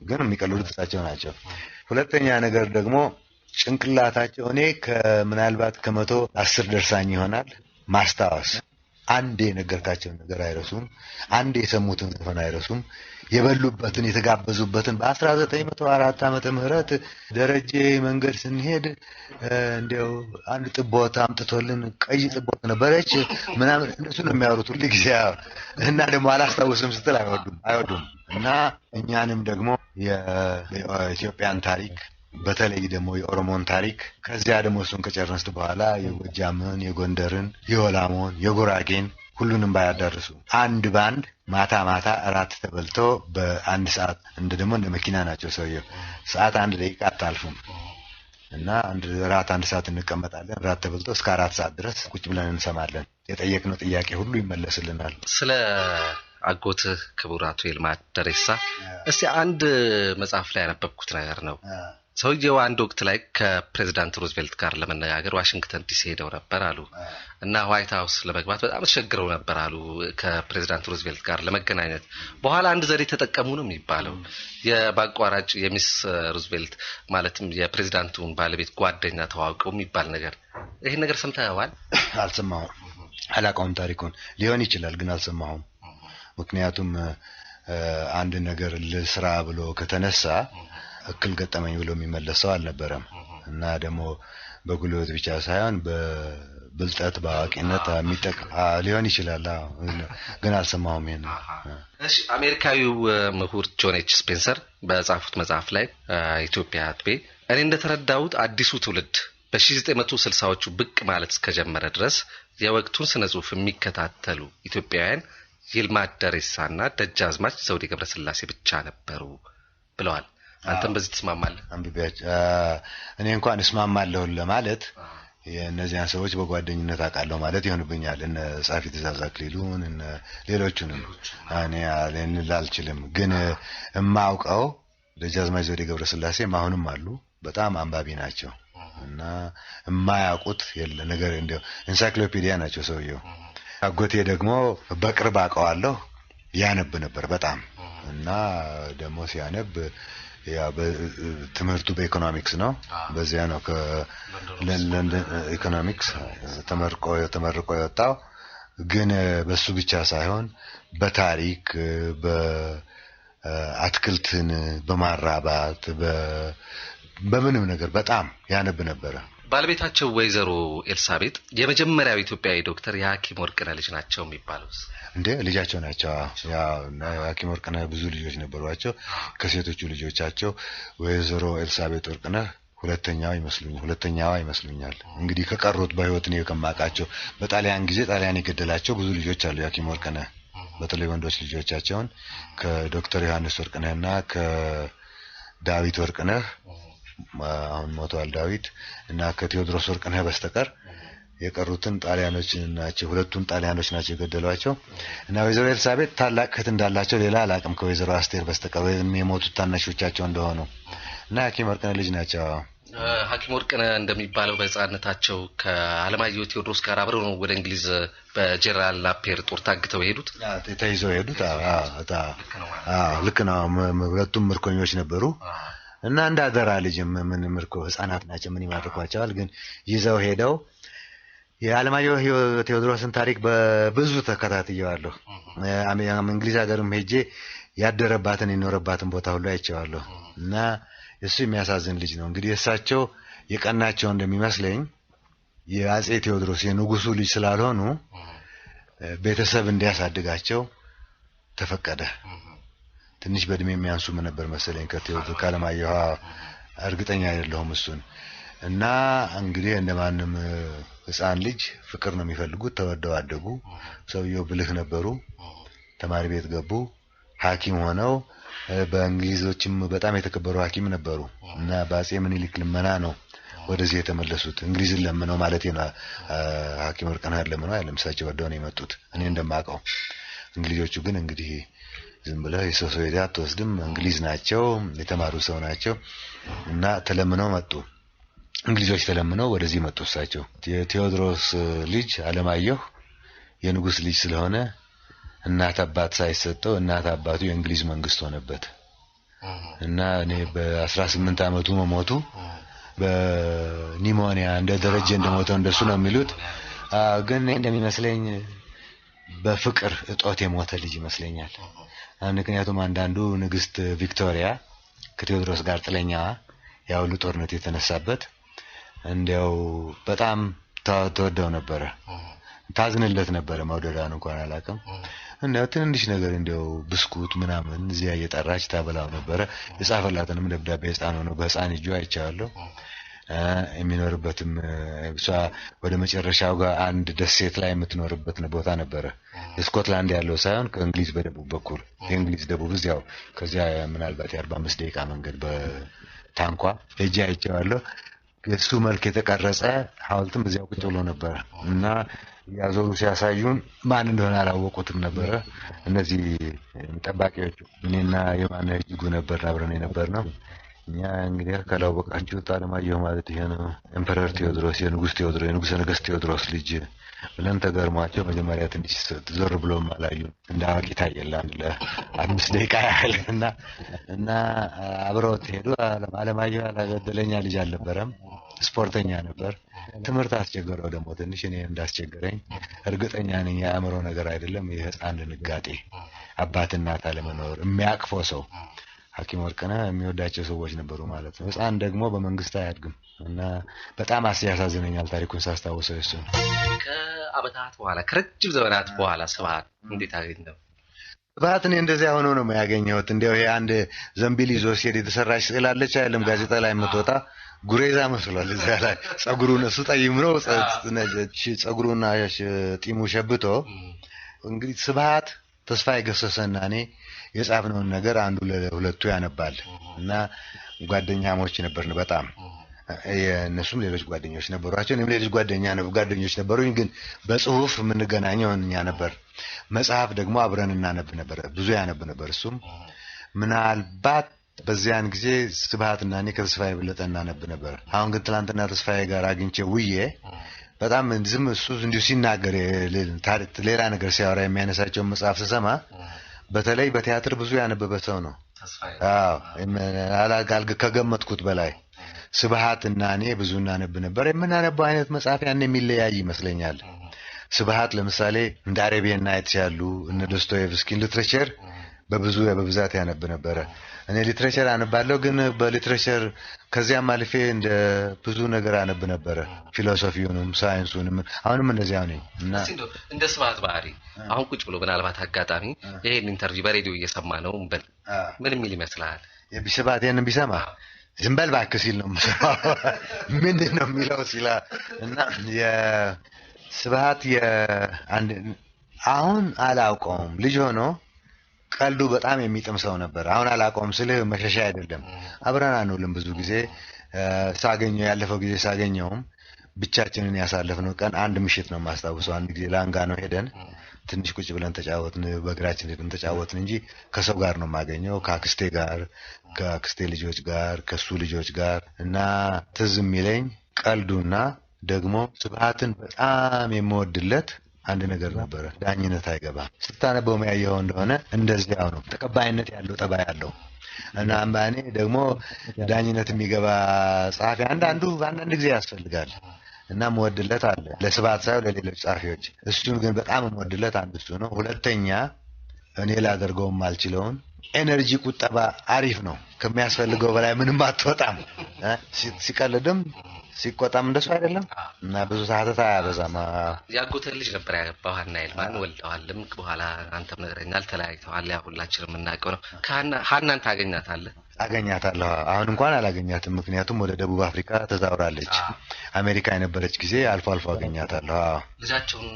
ግን የሚቀልዱት እሳቸው ናቸው። ሁለተኛ ነገር ደግሞ ጭንቅላታቸው እኔ ከምናልባት ከ110 ደርሳኝ ይሆናል ማስታወስ አንዴ ነገርካቸውን ነገር አይረሱም። አንዴ የሰሙትን ዘፈን አይረሱም። የበሉበትን የተጋበዙበትን በ1904 ዓመተ ምህረት ደረጀ መንገድ ስንሄድ እንደው አንድ ጥቦት አምጥቶልን ቀይ ጥቦት ነበረች ምናምን እንደሱ ነው የሚያወሩት ሁሉ ጊዜ እና ደግሞ አላስታውስም ስትል አይወዱም እና እኛንም ደግሞ የኢትዮጵያን ታሪክ በተለይ ደግሞ የኦሮሞን ታሪክ ከዚያ ደግሞ እሱን ከጨረስን በኋላ የጎጃምን፣ የጎንደርን፣ የወላሞን፣ የጉራጌን ሁሉንም ባያዳርሱ አንድ ባንድ ማታ እራት ተበልቶ በአንድ ሰዓት ደግሞ እንደ መኪና ናቸው ሰውየው ሰዓት 1 ደቂቃ አታልፉም እና እራት 1 ሰዓት እንቀመጣለን። እራት ተበልቶ እስከ 4 ሰዓት ድረስ ቁጭ ብለን እንሰማለን። የጠየቅነው ጥያቄ ሁሉ ይመለስልናል። ስለ አጎትህ ክቡር አቶ ይልማ ደሬሳ እስቲ አንድ መጽሐፍ ላይ ያነበብኩት ነገር ነው። ሰውየው አንድ ወቅት ላይ ከፕሬዝዳንት ሩዝቬልት ጋር ለመነጋገር ዋሽንግተን ዲሲ ሄደው ነበር አሉ እና ዋይት ሃውስ ለመግባት በጣም ተቸግረው ነበር አሉ ከፕሬዝዳንት ሩዝቬልት ጋር ለመገናኘት። በኋላ አንድ ዘዴ ተጠቀሙ ነው የሚባለው። የባቋራጭ የሚስ ሩዝቬልት ማለትም የፕሬዝዳንቱን ባለቤት ጓደኛ ተዋውቀው የሚባል ነገር ይሄ ነገር ሰምተዋል? አልሰማሁም። አላውቀውም። ታሪኩን ሊሆን ይችላል ግን አልሰማሁም። ምክንያቱም አንድ ነገር ለስራ ብሎ ከተነሳ እክል ገጠመኝ ብሎ የሚመለሰው አልነበረም እና ደግሞ በጉልበት ብቻ ሳይሆን በብልጠት በአዋቂነት የሚጠቅም ሊሆን ይችላል ግን አልሰማሁም። ይሄን እሺ አሜሪካዊው ምሁር ጆን ኤች ስፔንሰር በጻፉት መጽሐፍ ላይ ኢትዮጵያ አጥቤ እኔ እንደተረዳሁት አዲሱ ትውልድ በ1960ዎቹ ብቅ ማለት እስከጀመረ ድረስ የወቅቱን ስነ ጽሁፍ የሚከታተሉ ኢትዮጵያውያን ይልማ ደሬሳና ደጃዝማች ዘውዴ ገብረስላሴ ብቻ ነበሩ ብለዋል። አንተም በዚህ ተስማማለህ? አንብቤያች እኔ እንኳን እስማማለሁ ለማለት የእነዚያን ሰዎች በጓደኝነት አውቃለሁ ማለት ይሆንብኛል። እነ ጻፊ ትእዛዝ አክሊሉን እነ ሌሎቹንም እኔ ላልችልም፣ ግን የማውቀው ደጃዝማች ዘውዴ ገብረስላሴም አሁንም አሉ። በጣም አንባቢ ናቸው እና የማያውቁት የለ ነገር እንደው ኢንሳይክሎፒዲያ ናቸው ሰውየው። አጎቴ ደግሞ በቅርብ አውቀዋለሁ፣ ያነብ ነበር በጣም እና ደግሞ ሲያነብ ያ ትምህርቱ በኢኮኖሚክስ ነው። በዚያ ነው ከለንደን ኢኮኖሚክስ ተመርቆ የወጣው። ግን በሱ ብቻ ሳይሆን በታሪክ በአትክልትን በማራባት በምንም ነገር በጣም ያነብ ነበረ። ባለቤታቸው ወይዘሮ ኤልሳቤጥ የመጀመሪያው ኢትዮጵያዊ ዶክተር የሐኪም ወርቅነህ ልጅ ናቸው የሚባለው እንዴ? ልጃቸው ናቸው። ያው የሐኪም ወርቅነህ ብዙ ልጆች ነበሯቸው። ከሴቶቹ ልጆቻቸው ወይዘሮ ኤልሳቤጥ ወርቅነህ ሁለተኛዋ ይመስሉኛል። እንግዲህ ከቀሩት በህይወት ነው ከማውቃቸው። በጣሊያን ጊዜ ጣሊያን የገደላቸው ብዙ ልጆች አሉ የሐኪም ወርቅነህ፣ በተለይ ወንዶች ልጆቻቸውን ከዶክተር ዮሐንስ ወርቅነህና ከዳዊት ወርቅነህ አሁን ሞቷል ዳዊት እና ከቴዎድሮስ ወርቅነህ በስተቀር የቀሩትን ጣሊያኖች ናቸው። ሁለቱን ጣሊያኖች ናቸው የገደሏቸው። እና ወይዘሮ ኤልሳቤጥ ታላቅ እህት እንዳላቸው ሌላ አላውቅም ከወይዘሮ አስቴር በስተቀር፣ ወይም የሞቱት ታናሾቻቸው እንደሆኑ እና ሐኪም ወርቅነህ ልጅ ናቸው። ሐኪም ወርቅነህ እንደሚባለው በሕፃንነታቸው ከአለማየሁ ቴዎድሮስ ጋር አብረው ነው ወደ እንግሊዝ በጀነራል ናፒየር ጦር ታግተው የሄዱት። ተይዘው የሄዱት ልክ ነው። ሁለቱም ምርኮኞች ነበሩ እና እንዳደራ ልጅ ምን ምርኮ ህፃናት ናቸው ምን ይማርኳቸዋል። ግን ይዘው ሄደው የአለማየሁ ቴዎድሮስን ታሪክ በብዙ ተከታትየዋለሁ። እንግሊዝ ሀገርም ሄጄ ያደረባትን የኖረባትን ቦታ ሁሉ አይቼዋለሁ። እና እሱ የሚያሳዝን ልጅ ነው። እንግዲህ እሳቸው የቀናቸው እንደሚመስለኝ የአጼ ቴዎድሮስ የንጉሱ ልጅ ስላልሆኑ ቤተሰብ እንዲያሳድጋቸው ተፈቀደ። ትንሽ በእድሜ የሚያንሱ ነበር መሰለኝ ከቴዎድሮስ ካለማየሁ እርግጠኛ አይደለሁም እሱን። እና እንግዲህ እንደማንም ህፃን ልጅ ፍቅር ነው የሚፈልጉት። ተወደው አደጉ። ሰውየው ብልህ ነበሩ። ተማሪ ቤት ገቡ። ሐኪም ሆነው በእንግሊዞችም በጣም የተከበሩ ሐኪም ነበሩ። እና በአጼ ምኒልክ ልመና ነው ወደዚህ የተመለሱት። እንግሊዝን ለምነው ማለት ነው። ሐኪም ወርቅነህ ለምነው አይደለም፣ እሳቸው ወደው ነው የመጡት እኔ እንደማውቀው። እንግሊዞቹ ግን እንግዲህ ዝም ብለው የሰው ሄዳ አትወስድም። እንግሊዝ ናቸው፣ የተማሩ ሰው ናቸው። እና ተለምነው መጡ። እንግሊዞች ተለምነው ወደዚህ መጡ። እሳቸው የቴዎድሮስ ልጅ አለማየሁ የንጉስ ልጅ ስለሆነ እናት አባት ሳይሰጠው እናት አባቱ የእንግሊዝ መንግስት ሆነበት እና እኔ በ18 አመቱ መሞቱ በኒሞኒያ እንደደረጀ እንደሞተው እንደሱ ነው የሚሉት። ግን እንደሚመስለኝ በፍቅር እጦት የሞተ ልጅ ይመስለኛል። ምክንያቱም አንዳንዱ ንግስት ቪክቶሪያ ከቴዎድሮስ ጋር ጥለኛዋ ያው ጦርነት የተነሳበት እንዲያው በጣም ተወደው ነበረ፣ ታዝንለት ነበረ። መውደዳን እንኳን አላውቅም። እንደው ትንሽ ነገር እንደው ብስኩት ምናምን እዚያ እየጠራች ታበላው ነበረ። የጻፈላትንም ደብዳቤ ሕፃን ሆኖ በሕፃን እጁ አይቻለሁ። የሚኖርበትም እሷ ወደ መጨረሻው ጋር አንድ ደሴት ላይ የምትኖርበት ቦታ ነበረ። ስኮትላንድ ያለው ሳይሆን ከእንግሊዝ በደቡብ በኩል የእንግሊዝ ደቡብ እዚያው ከዚያ ምናልባት የ45 ደቂቃ መንገድ በታንኳ ሄጄ አይቼዋለሁ። የሱ መልክ የተቀረጸ ሐውልትም እዚያው ቁጭ ብሎ ነበር እና ያዞሩ ሲያሳዩን ማን እንደሆነ አላወቁትም ነበረ። እነዚህ ጠባቂዎቹ እኔና የማነ እጅጉ ነበር አብረን የነበር ነው። እኛ እንግዲህ ካላወቃችሁ አለማየሁ ማለት ይሄ ነው፣ ኤምፐረር ቴዎድሮስ የንጉስ ቴዎድሮስ የንጉሰ ነገስት ቴዎድሮስ ልጅ ብለን ተገርሟቸው መጀመሪያ ትንሽ ዞር ብሎም አላዩን። እንደ አዋቂ ታየላን ለ5 ደቂቃ ያህል እና አብረውት ሄዱ። አለማየሁ ያላገደለኛ ልጅ አልነበረም፣ ስፖርተኛ ነበር። ትምህርት አስቸገረው ደግሞ ትንሽ እኔ እንዳስቸገረኝ እርግጠኛ ነኝ። የአእምሮ ነገር አይደለም፣ የህፃን ድንጋጤ፣ አባት እናት አለመኖር፣ የሚያቅፈው ሰው። ሐኪም ወርቅነህ የሚወዳቸው ሰዎች ነበሩ ማለት ነው። ህፃን ደግሞ በመንግስት አያድግም እና በጣም ያሳዝነኛል ታሪኩን ሳስታውሰው። እሱ ከአመታት በኋላ ከረጅም ዘመናት በኋላ ስብሐት እንዴት አገኘው? ስብሐት እኔ እንደዚያ ሆኖ ነው ያገኘሁት። እንዲያው ይሄ አንድ ዘንቢል ይዞ ሲሄድ የተሰራች ስዕል አለች አይደለም ጋዜጣ ላይ የምትወጣ ጉሬዛ መስሏል። እዚያ ላይ ጸጉሩን እሱ ጠይም ነው ጸጉሩና ጢሙ ሸብቶ እንግዲህ ስብሐት ተስፋዬ ገሰሰና እኔ የጻፍነውን ነገር አንዱ ለሁለቱ ያነባል እና ጓደኛሞች ነበርን በጣም የእነሱም ሌሎች ጓደኞች ነበሯቸው፣ እኔም ሌሎች ጓደኞች ነበሩኝ። ግን በጽሁፍ የምንገናኘው እኛ ነበር። መጽሐፍ ደግሞ አብረን እናነብ ነበር፣ ብዙ ያነብ ነበር እሱም። ምናልባት በዚያን ጊዜ ስብሐትና እኔ ከተስፋዬ የበለጠ እናነብ ነበር። አሁን ግን ትናንትና ተስፋዬ ጋር አግኝቼ ውዬ በጣም ዝም እሱ እንዲሁ ሲናገር ሌላ ነገር ሲያወራ የሚያነሳቸውን መጽሐፍ ስሰማ በተለይ በቲያትር ብዙ ያነበበ ሰው ነው። አዎ ከገመትኩት በላይ ስብሐትና እኔ ብዙ እናነብ ነበር። የምናነበው አይነት መጽሐፍ ያን የሚለያይ ይመስለኛል። ስብሐት ለምሳሌ እንደ አረቢያን ናይትስ ያሉ እነ ዶስቶየቭስኪን ሊትሬቸር በብዛት ያነብ ነበረ። እኔ ሊትሬቸር አነባለሁ፣ ግን በሊትሬቸር ከዚያም አልፌ እንደ ብዙ ነገር አነብ ነበረ፣ ፊሎሶፊውንም ሳይንሱንም። አሁንም እንደዚያው ነኝ እና እንደ ስብሐት ባህሪ አሁን ቁጭ ብሎ ምናልባት አጋጣሚ ይሄን ኢንተርቪው በሬዲዮ እየሰማ ነው እንበል፣ ምን የሚል ይመስልሃል? ስብሐትን ቢሰማ ዝም በል እባክህ ሲል ነው የምሰማው። ምንድን ነው የሚለው ሲላ እና የስብሐት አሁን አላውቀውም፣ ልጅ ሆኖ ቀልዱ በጣም የሚጥም ሰው ነበር። አሁን አላውቀውም ስልህ መሸሻ አይደለም። አብረን አንውልም ብዙ ጊዜ። ያለፈው ጊዜ ሳገኘውም ብቻችንን ያሳለፍነው ቀን አንድ ምሽት ነው የማስታውሰው። አንድ ጊዜ ላንጋ ነው ሄደን ትንሽ ቁጭ ብለን ተጫወትን፣ በእግራችን ሄደን ተጫወትን እንጂ ከሰው ጋር ነው የማገኘው፣ ከአክስቴ ጋር፣ ከአክስቴ ልጆች ጋር፣ ከሱ ልጆች ጋር እና ትዝ የሚለኝ ቀልዱና ደግሞ ስብሐትን በጣም የምወድለት አንድ ነገር ነበረ። ዳኝነት አይገባም። ስታነበው ያየው እንደሆነ እንደዚያው ነው። ተቀባይነት ያለው ጠባይ ያለው እና እኔ ደግሞ ዳኝነት የሚገባ ጸሐፊ አንዳንድ ጊዜ ያስፈልጋል እና መወድለት አለ። ለስብሐት ሳይሆን ለሌሎች ጸሐፊዎች። እሱን ግን በጣም መወድለት አንድ እሱ ነው። ሁለተኛ እኔ ላደርገውም አልችለውን ኤነርጂ ቁጠባ አሪፍ ነው። ከሚያስፈልገው በላይ ምንም አትወጣም። ሲቀልድም ሲቆጣም እንደሱ አይደለም እና ብዙ ሰዓታት አያበዛም። ያጎተ ልጅ ነበር ያገባው ሀና ይልማን፣ ወልደዋልም። በኋላ አንተም ነግረኛል ተለያይተዋል። ያ ሁላችንም የምናውቀው ነው። ሀናን ታገኛታለህ? አገኛታለሁ። አሁን እንኳን አላገኛትም፣ ምክንያቱም ወደ ደቡብ አፍሪካ ተዛውራለች። አሜሪካ የነበረች ጊዜ አልፎ አልፎ አገኛታለሁ። ልጃቸውን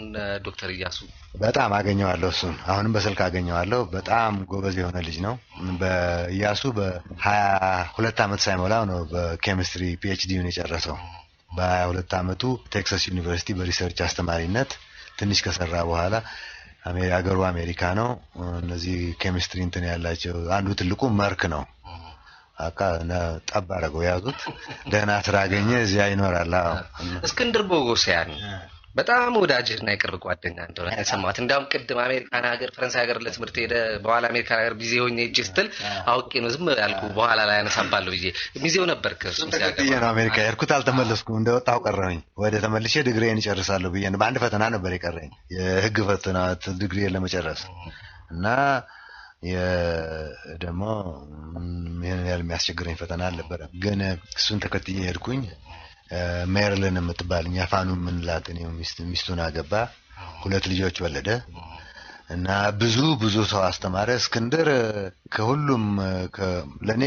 ዶክተር ኢያሱ በጣም አገኘዋለሁ። እሱን አሁንም በስልክ አገኘዋለሁ። በጣም ጎበዝ የሆነ ልጅ ነው። በኢያሱ በ22 ዓመት ሳይሞላው ነው በኬሚስትሪ ፒኤችዲውን የጨረሰው። በ22 ዓመቱ ቴክሳስ ዩኒቨርሲቲ በሪሰርች አስተማሪነት ትንሽ ከሰራ በኋላ ሀገሩ አሜሪካ ነው። እነዚህ ኬሚስትሪ እንትን ያላቸው አንዱ ትልቁ መርክ ነው። ጠብ አደረገው ያዙት። ደህና ስራ አገኘ፣ እዚያ ይኖራል። እስክንድር ቦጎሲያን በጣም ወዳጅና የቅርብ ጓደኛ እንደሆነ ተሰማት። እንዳውም ቅድም አሜሪካን ሀገር ፈረንሳይ ሀገር ለትምህርት ሄደ በኋላ አሜሪካን ሀገር ቢዚ ሆኜ እጅ ስትል አውቄ ነው ዝም ያልኩ። በኋላ ላይ ያነሳባለሁ ብዬ ሚዜው ነበር። ከሱ ሲያገባ ነው አሜሪካ ሄድኩት። አልተመለስኩም። እንደወጣሁ ቀረሁኝ። ወደ ተመልሼ ዲግሪዬን እጨርሳለሁ ብዬ በአንድ ፈተና ነበር የቀረኝ፣ የህግ ፈተና ዲግሪዬን ለመጨረስ እና ደግሞ ይሄን ያህል የሚያስቸግረኝ ፈተና አልነበረም። ግን እሱን ተከትዬ ሄድኩኝ። ሜሪልን የምትባል እኛ ፋኑ የምንላት ሚስቱን አገባ፣ 2 ልጆች ወለደ እና ብዙ ሰው አስተማረ። እስክንድር ከሁሉም ለኔ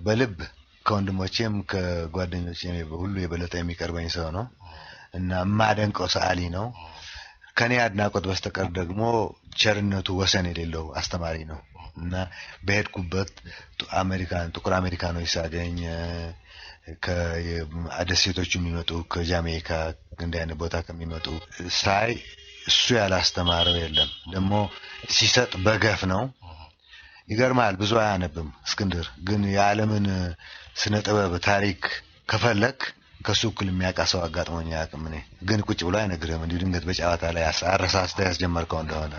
በልብ ከወንድሞቼም ከጓደኞቼም ሁሉ የበለጠ የሚቀርበኝ ሰው ነው እና የማደንቀው ሰዓሊ ነው። ከኔ አድናቆት በስተቀር ደግሞ ቸርነቱ ወሰን የሌለው አስተማሪ ነው እና በሄድኩበት ጥቁር አሜሪካኖች ሳገኝ ከደሴቶች የሚመጡ ከጃሜይካ እንደ አይነት ቦታ ከሚመጡ ሳይ እሱ ያላስተማረው የለም። ደግሞ ሲሰጥ በገፍ ነው። ይገርማል። ብዙ አያነብም እስክንድር፣ ግን የዓለምን ስነ ጥበብ ታሪክ ከፈለክ ከሱ እኩል የሚያውቅ ሰው አጋጥሞኝ አያውቅም። እኔ ግን ቁጭ ብሎ አይነግርህም። እንዲሁ ድንገት በጨዋታ ላይ አረሳስተህ ያስጀመርከው እንደሆነ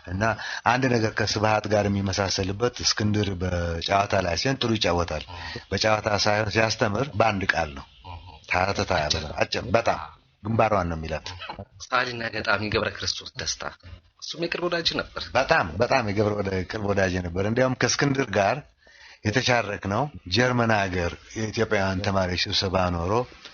እና አንድ ነገር ከስብሐት ጋር የሚመሳሰልበት እስክንድር በጨዋታ ላይ ሲሆን ጥሩ ይጫወታል። በጨዋታ ሳይሆን ሲያስተምር በአንድ ቃል ነው። ታተታ አጭር፣ በጣም ግንባሯን ነው የሚላት። ጻሊና ገጣሚ ገብረ ክርስቶስ ደስታ እሱም የቅርብ ወዳጅ ነበር። በጣም የቅርብ ወዳጅ ነበር። እንዲያውም ከእስክንድር ጋር የተቻረክ ነው ጀርመን ሀገር የኢትዮጵያውያን ተማሪዎች ስብሰባ ኖሮ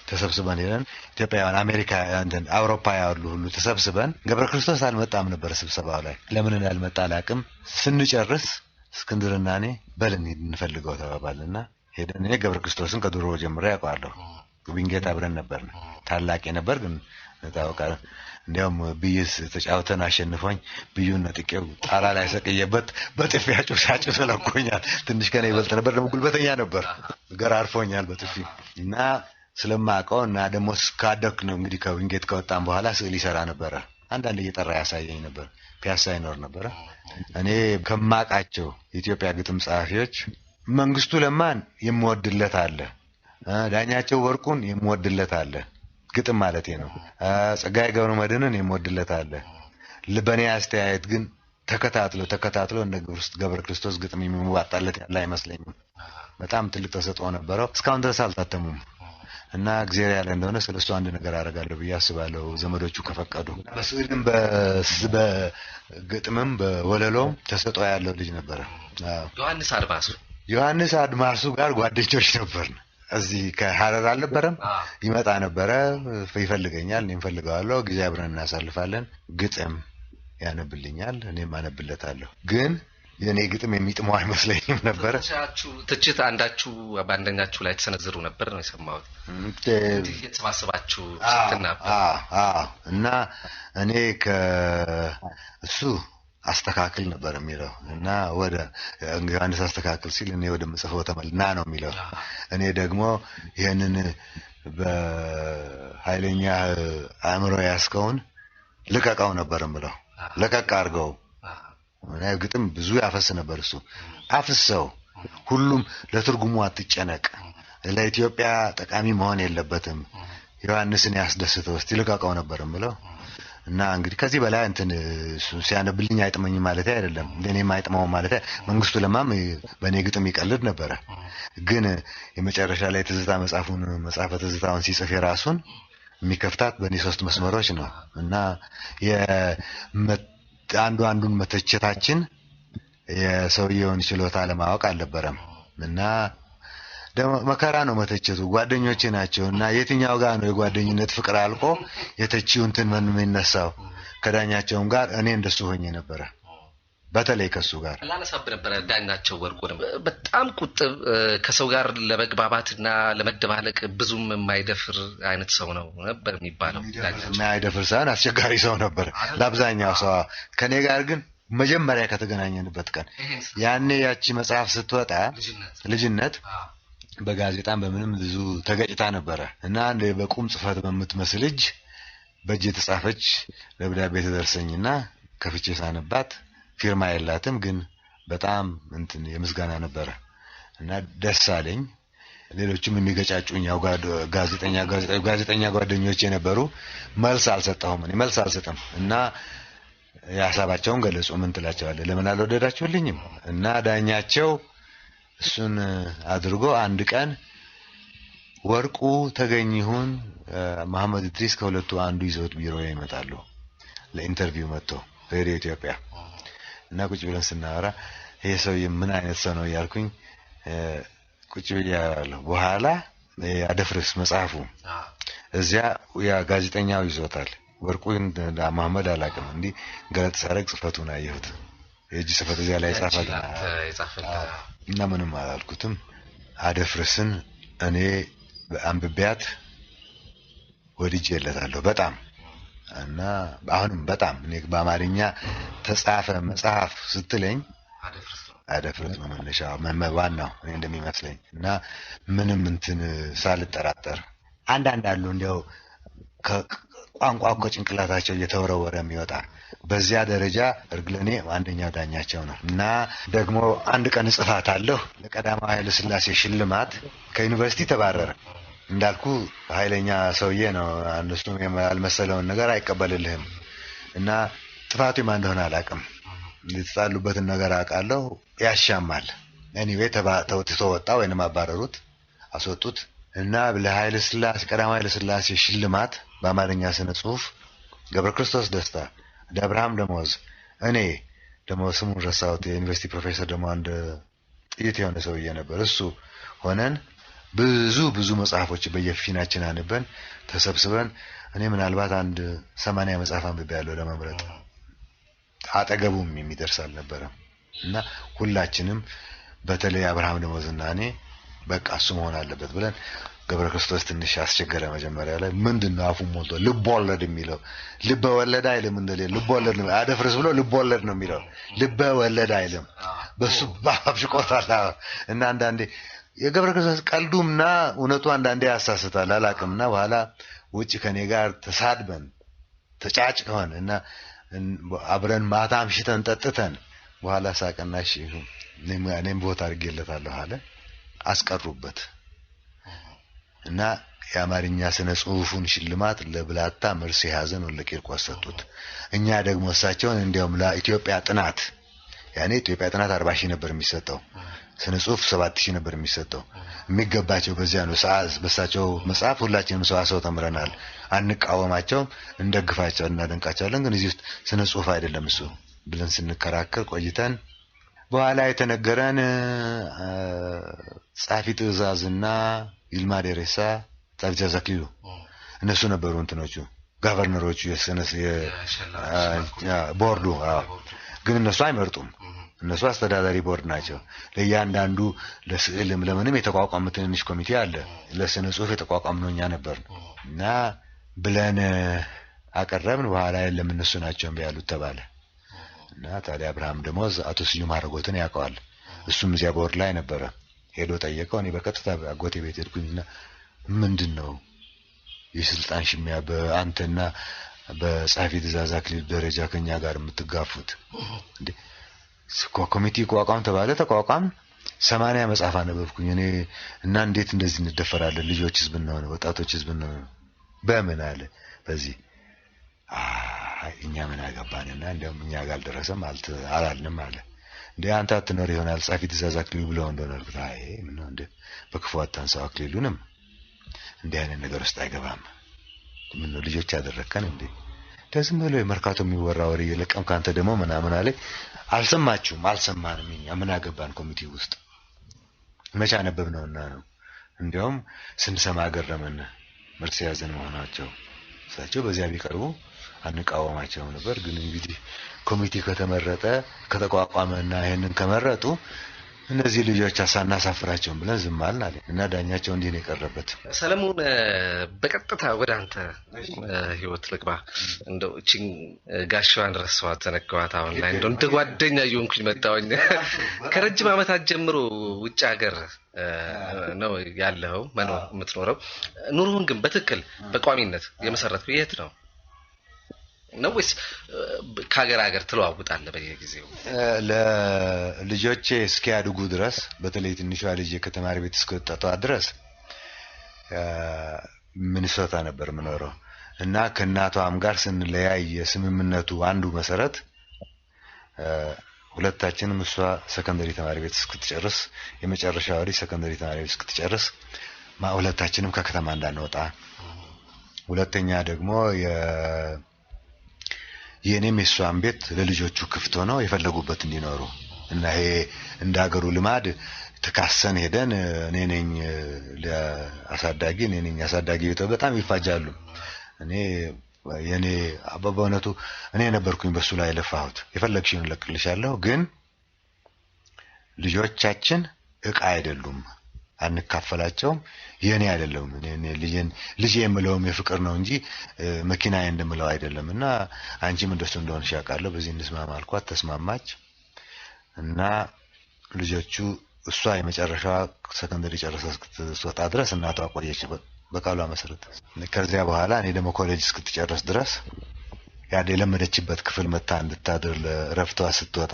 ተሰብስበን ሄደን ኢትዮጵያውያን አውሮፓ ያሉ ሁሉ ተሰብስበን ገብረ ክርስቶስ አልመጣም ነበር ስብሰባው ላይ። ለምን እንዳልመጣ አላውቅም። ስንጨርስ እስክንድርና እኔ በልን እንፈልገው ተባባልና ሄደን እኔ ገብረ ክርስቶስን ከድሮ ጀምሬ ያውቀዋለሁ። ዊንጌት አብረን ነበርን። ታላቅ ነበር ግን ታውቃለህ። እንዲያውም ብይስ ተጫውተን አሸንፎኝ ብዩን ነጥቄው ጣራ ላይ ሰቅየበት በጥፊ አጭሳጭ ተለቆኛል። ትንሽ ከኔ ይበልጥ ነበር፣ ደግሞ ጉልበተኛ ነበር። ገራርፎኛል በጥፊ እና ስለማውቀው እና ደግሞ ካደክ ነው እንግዲህ ከዊንጌት ከወጣን በኋላ ስዕል ይሰራ ነበር። አንዳንድ እየጠራ ያሳየኝ ነበር። ፒያሳ ይኖር ነበር። እኔ ከማውቃቸው የኢትዮጵያ ግጥም ጸሐፊዎች መንግስቱ ለማን የምወድለት አለ፣ ዳኛቸው ወርቁን የምወድለት አለ፣ ግጥም ማለቴ ነው። ጸጋዬ ገብረመድህንን የምወድለት አለ። በኔ አስተያየት ግን ተከታትሎ እንደ ገብረ ክርስቶስ ግጥም የሚዋጣለት ያለ አይመስለኝም። በጣም ትልቅ ተሰጥኦ ነበረው። እስካሁን ድረስ አልታተሙም እና እግዚአብሔር ያለ እንደሆነ ስለሱ አንድ ነገር አደርጋለሁ ብዬ አስባለሁ፣ ዘመዶቹ ከፈቀዱ። በስዕልም በግጥምም በወለሎም ተሰጥኦ ያለው ልጅ ነበረ። ዮሐንስ አድማሱ ጋር ጓደኞች ነበርን። እዚህ ከሐረር አልነበረም፣ ይመጣ ነበረ፣ ይፈልገኛል፣ እኔም ፈልገዋለሁ፣ ጊዜ አብረን እናሳልፋለን። ግጥም ያነብልኛል፣ እኔም አነብለታለሁ። ግን የኔ ግጥም የሚጥመው አይመስለኝም ነበረ። ትችት አንዳችሁ በአንደኛችሁ ላይ ተሰነዝሩ ነበር ነው የሰማሁት። እየተሰባሰባችሁ ስትናበብ እና እኔ ከእሱ አስተካክል ነበር የሚለው እና ወደ ዮሐንስ አስተካክል ሲል እኔ ወደ መጽሐፉ ተመልና ነው የሚለው። እኔ ደግሞ ይሄንን በኃይለኛ አእምሮ ያስከውን ልቀቀው ነበር የምለው። ለቀቅ አድርገው። እና ግጥም ብዙ ያፈስ ነበር እሱ። አፍሰው ሁሉም ለትርጉሙ አትጨነቅ፣ ለኢትዮጵያ ጠቃሚ መሆን የለበትም፣ ዮሐንስን ያስደስተው እስቲ ልቀቀው ነበር የምለው። እና እንግዲህ ከዚህ በላይ እንትን ሲያነብልኝ አይጥመኝ ማለት አይደለም፣ ለኔም አይጥመው ማለት መንግስቱ ለማም በኔ ግጥም ይቀልድ ነበር። ግን የመጨረሻ ላይ ትዝታ መጽሐፈ ትዝታውን ሲጽፍ የራሱን የሚከፍታት በኔ 3 መስመሮች ነው። እና አንዱን መተቸታችን የሰውየውን ችሎታ ለማወቅ አልነበረም። እና ደግሞ መከራ ነው መተቸቱ። ጓደኞቼ ናቸው እና የትኛው ጋር ነው የጓደኝነት ፍቅር አልቆ የተቺው እንትን ምን የሚነሳው? ከዳኛቸውም ጋር እኔ እንደሱ ሆኜ ነበር። በተለይ ከሱ ጋር ላነሳብ ነበር። ዳኛቸው ወርቁ በጣም ቁጥብ፣ ከሰው ጋር ለመግባባትና ለመደባለቅ ብዙም የማይደፍር አይነት ሰው ነው ነበር የሚባለው። ዳኛቸው የማይደፍር ሳይሆን አስቸጋሪ ሰው ነበር ለአብዛኛው ሰው። ከኔ ጋር ግን መጀመሪያ ከተገናኘንበት ቀን ያኔ ያቺ መጽሐፍ ስትወጣ ልጅነት በጋዜጣም በምንም ብዙ ተገጭታ ነበረ እና አንድ በቁም ጽፈት በምትመስል እጅ በእጅ የተጻፈች ደብዳቤ ተደርሰኝና ከፍቼ ሳነባት ፊርማ የላትም፣ ግን በጣም እንትን የምስጋና ነበረ እና ደስ አለኝ። ሌሎችም የሚገጫጩኝ ያው ጋዜጠኛ ጓደኞቼ የነበሩ መልስ አልሰጠሁም። እኔ መልስ አልሰጥም እና ያሳባቸውን ገለጹ። ምን ትላቸዋለህ? ለምን አልወደዳችሁልኝም? እና ዳኛቸው እሱን አድርጎ አንድ ቀን ወርቁ ተገኝ ይሁን መሐመድ ኢድሪስ ከሁለቱ አንዱ ይዘውት ቢሮ ይመጣሉ ለኢንተርቪው መጥቶ ሬዲዮ ኢትዮጵያ እና ቁጭ ብለን ስናወራ ይሄ ሰው ምን አይነት ሰው ነው ያልኩኝ ቁጭ ብያለሁ። በኋላ አደፍርስ መጽሐፉ እዚያ ያ ጋዜጠኛው ይዞታል። ወርቁን መሐመድ አላውቅም፣ እንዲህ ገለጥ ሳረግ ጽፈቱን አየሁት። የእጅ ጽፈት እዚያ ላይ ጻፈል እና ምንም አላልኩትም። አደፍርስን እኔ አንብቤያት ወድጄለታለሁ በጣም እና አሁንም በጣም እኔ በአማርኛ ተጻፈ መጽሐፍ ስትለኝ አደፍርስ ነው መነሻው ዋናው እኔ እንደሚመስለኝ እና ምንም እንትን ሳልጠራጠር አንዳንድ አሉ እንዲያው ከቋንቋው ከጭንቅላታቸው እየተወረወረ የሚወጣ በዚያ ደረጃ እርግለኔ አንደኛው ዳኛቸው ነው። እና ደግሞ አንድ ቀን እጽፋታለሁ ለቀዳማዊ ኃይለ ሥላሴ ሽልማት ከዩኒቨርሲቲ ተባረረ። እንዳልኩ ኃይለኛ ሰውዬ ነው። አንዱም ያልመሰለውን ነገር አይቀበልልህም እና ጥፋቱ ማን እንደሆነ አላውቅም። የተጣሉበትን ነገር አውቃለሁ። ያሻማል። ኤኒዌይ ተውጥቶ ወጣ ወይንም አባረሩት፣ አስወጡት እና ለኃይለ ሥላሴ ቀዳማዊ ኃይለ ሥላሴ ሽልማት በአማርኛ ስነ ጽሁፍ ገብረ ክርስቶስ ደስታ፣ አብርሃም ደሞዝ፣ እኔ ደግሞ ስሙን ረሳሁት፣ የዩኒቨርሲቲ ፕሮፌሰር ደግሞ አንድ ጥይት የሆነ ሰውዬ ነበር። እሱ ሆነን ብዙ መጽሐፎች በየፊናችን አንበን ተሰብስበን እኔ ምናልባት አንድ 80 መጽሐፍ አንብቤያለሁ ለመምረጥ አጠገቡም የሚደርስ አልነበረም። እና ሁላችንም በተለይ አብርሃም ደሞዝና እኔ በቃ እሱ መሆን አለበት ብለን ገብረ ክርስቶስ ትንሽ አስቸገረ መጀመሪያ ላይ ምንድነው አፉን ሞልቶ ልብ ወለድ የሚለው ልበ ወለድ አይልም እንደሌለ ልብ ወለድ ነው አደፍርስ ብሎ ልብ ወለድ ነው የሚለው ልበ ወለድ አይልም በሱ ባብሽቆታል እና አንዳንዴ የገብረ ክርስቶስ ቀልዱምና እውነቱ አንዳንዴ ያሳስታል አላቅምና በኋላ ውጪ ከኔ ጋር ተሳድበን ተጫጭቀን እና አብረን ማታ አምሽተን ጠጥተን በኋላ ሳቀናሽ እኔም ቦታ አድርጌለታለሁ አለ አስቀሩበት እና የአማርኛ ስነ ጽሁፉን ሽልማት ለብላታ መርስ ያዘን ወለቂርቆስ ሰጡት እኛ ደግሞ እሳቸውን እንዲያውም ለኢትዮጵያ ጥናት ያኔ ኢትዮጵያ ጥናት 40,000 ነበር የሚሰጠው ስነ ጽሁፍ 7,000 ነበር የሚሰጠው የሚገባቸው በዚያ ነው ሰዓት በሳቸው መጽሐፍ ሁላችንም ሰዋሰው ተምረናል አንቃወማቸው እንደግፋቸው እናደንቃቸዋለን ግን እዚህ ውስጥ ስነ ጽሁፍ አይደለም እሱ ብለን ስንከራከር ቆይተን በኋላ የተነገረን ጻፊ ትእዛዝና ይልማ ደሬሳ ጻፊ ዘክሊሉ እነሱ ነበሩ እንትኖቹ ጋቨርነሮቹ የሰነስ ቦርዱ ግን እነሱ አይመርጡም እነሱ አስተዳዳሪ ቦርድ ናቸው ለያንዳንዱ ለስዕልም ለምንም የተቋቋመ ትንሽ ኮሚቴ አለ ለስነ ጽሁፍ የተቋቋመው እኛ ነበር እና ብለን አቀረብን በኋላ የለም እነሱ ናቸው ያሉት ተባለ እና ታዲያ አብርሃም ደሞዝ አቶ ስዩም አረጎትን ያውቀዋል እሱም እዚያ ቦርድ ላይ ነበር ሄዶ ጠየቀው እኔ በቀጥታ አጎቴ ቤት ሄድኩኝና ምንድነው የስልጣን ሽሚያ በአንተና በጻፊ ትእዛዝ አክሊሉ ደረጃ ከኛ ጋር የምትጋፉት እንዴ ኮሚቴ ቋቋም ተባለ ተቋቋም 80 መጽሐፍ አነበብኩኝ እኔ እና እንዴት እንደዚህ እንደፈራለን ልጆችስ ብንሆን ወጣቶችስ ብንሆን በምን አለ በዚህ እኛ ምን አገባንና እንደውም እኛ ጋር ደረሰም አላልንም አለ እንዴ አንተ አትኖር ይሆናል ጻፊ ትእዛዝ አክሊሉ ብለው እንደሆነ አይ ምን ነው እንደ በክፉ አታንሳው አክሊሉንም እንዴ አይነት ነገር ውስጥ አይገባም ምን ነው ልጆች ያደረከን እንዴ ለዝም ብሎ የመርካቶ የሚወራ ወሬ የለቀም ካንተ ደግሞ ምናምን አለ አልሰማችሁም አልሰማንም እኛ ምን አገባን ኮሚቴ ውስጥ መቻ ነበብነውና ነው እንደውም ስንሰማ ገረመን ምርስ ያዘን መሆናቸው እሳቸው በዚያ ቢቀርቡ አንቃወማቸው ነበር ግን እንግዲህ ኮሚቴ ከተመረጠ ከተቋቋመና ይሄንን ከመረጡ እነዚህ ልጆች አሳናሳፍራቸው ብለን ዝም አልን አለ እና ዳኛቸው እንዲህ ነው የቀረበት ሰለሞን በቀጥታ ወደ አንተ ህይወት ልግባ እንደው እቺን ጋሻዋን ረሳዋት ተነካዋት አሁን ላይ እንደው እንደ ጓደኛ ይሆንኩኝ መጣውኝ ከረጅም ዓመታት ጀምሮ ውጭ ሀገር ነው ያለው መኖር የምትኖረው ኑሮውን ግን በትክክል በቋሚነት የመሰረትኩ የት ነው ነውስ ከሀገር ሀገር ተለዋውጣለህ በየጊዜው ለልጆቼ እስኪያድጉ ድረስ በተለይ ትንሿ ልጅ ከተማሪ ቤት እስከወጣቷ ድረስ ሚኒሶታ ነበር የምኖረው እና ከእናቷም ጋር ስንለያይ የስምምነቱ አንዱ መሰረት ሁለታችንም እሷ ሰከንደሪ ተማሪ ቤት እስክትጨርስ የመጨረሻው ወዲ ሰከንደሪ ተማሪ ቤት እስክትጨርስ ሁለታችንም ከከተማ እንዳንወጣ ሁለተኛ ደግሞ የኔም የሷን ቤት ለልጆቹ ክፍት ሆነው የፈለጉበት እንዲኖሩ እና ይሄ እንዳገሩ ልማድ ተካሰን ሄደን እኔ ነኝ ለአሳዳጊ እኔ ነኝ አሳዳጊ በጣም ይፋጃሉ እኔ የኔ አባባነቱ እኔ ነበርኩኝ በሱ ላይ ለፋሁት የፈለግሽውን ለቅልሻለሁ ግን ልጆቻችን እቃ አይደሉም አንካፈላቸውም የኔ አይደለም እኔ ልጅ የምለውም የፍቅር ነው እንጂ መኪና እንደምለው አይደለምና አንቺም እንደሱ እንደሆነሽ ያውቃለሁ በዚህ እንስማማ አልኳት ተስማማች እና ልጆቹ እሷ የመጨረሻ ሰከንደሪ ጨርሳ እስክትወጣ ድረስ እናቷ ቆየች በቃሏ መሰረት ከዚያ በኋላ እኔ ደግሞ ኮሌጅ እስክትጨርስ ድረስ ያደ ለመደችበት ክፍል መታ እንድታድር ለረፍቷ ስትወጣ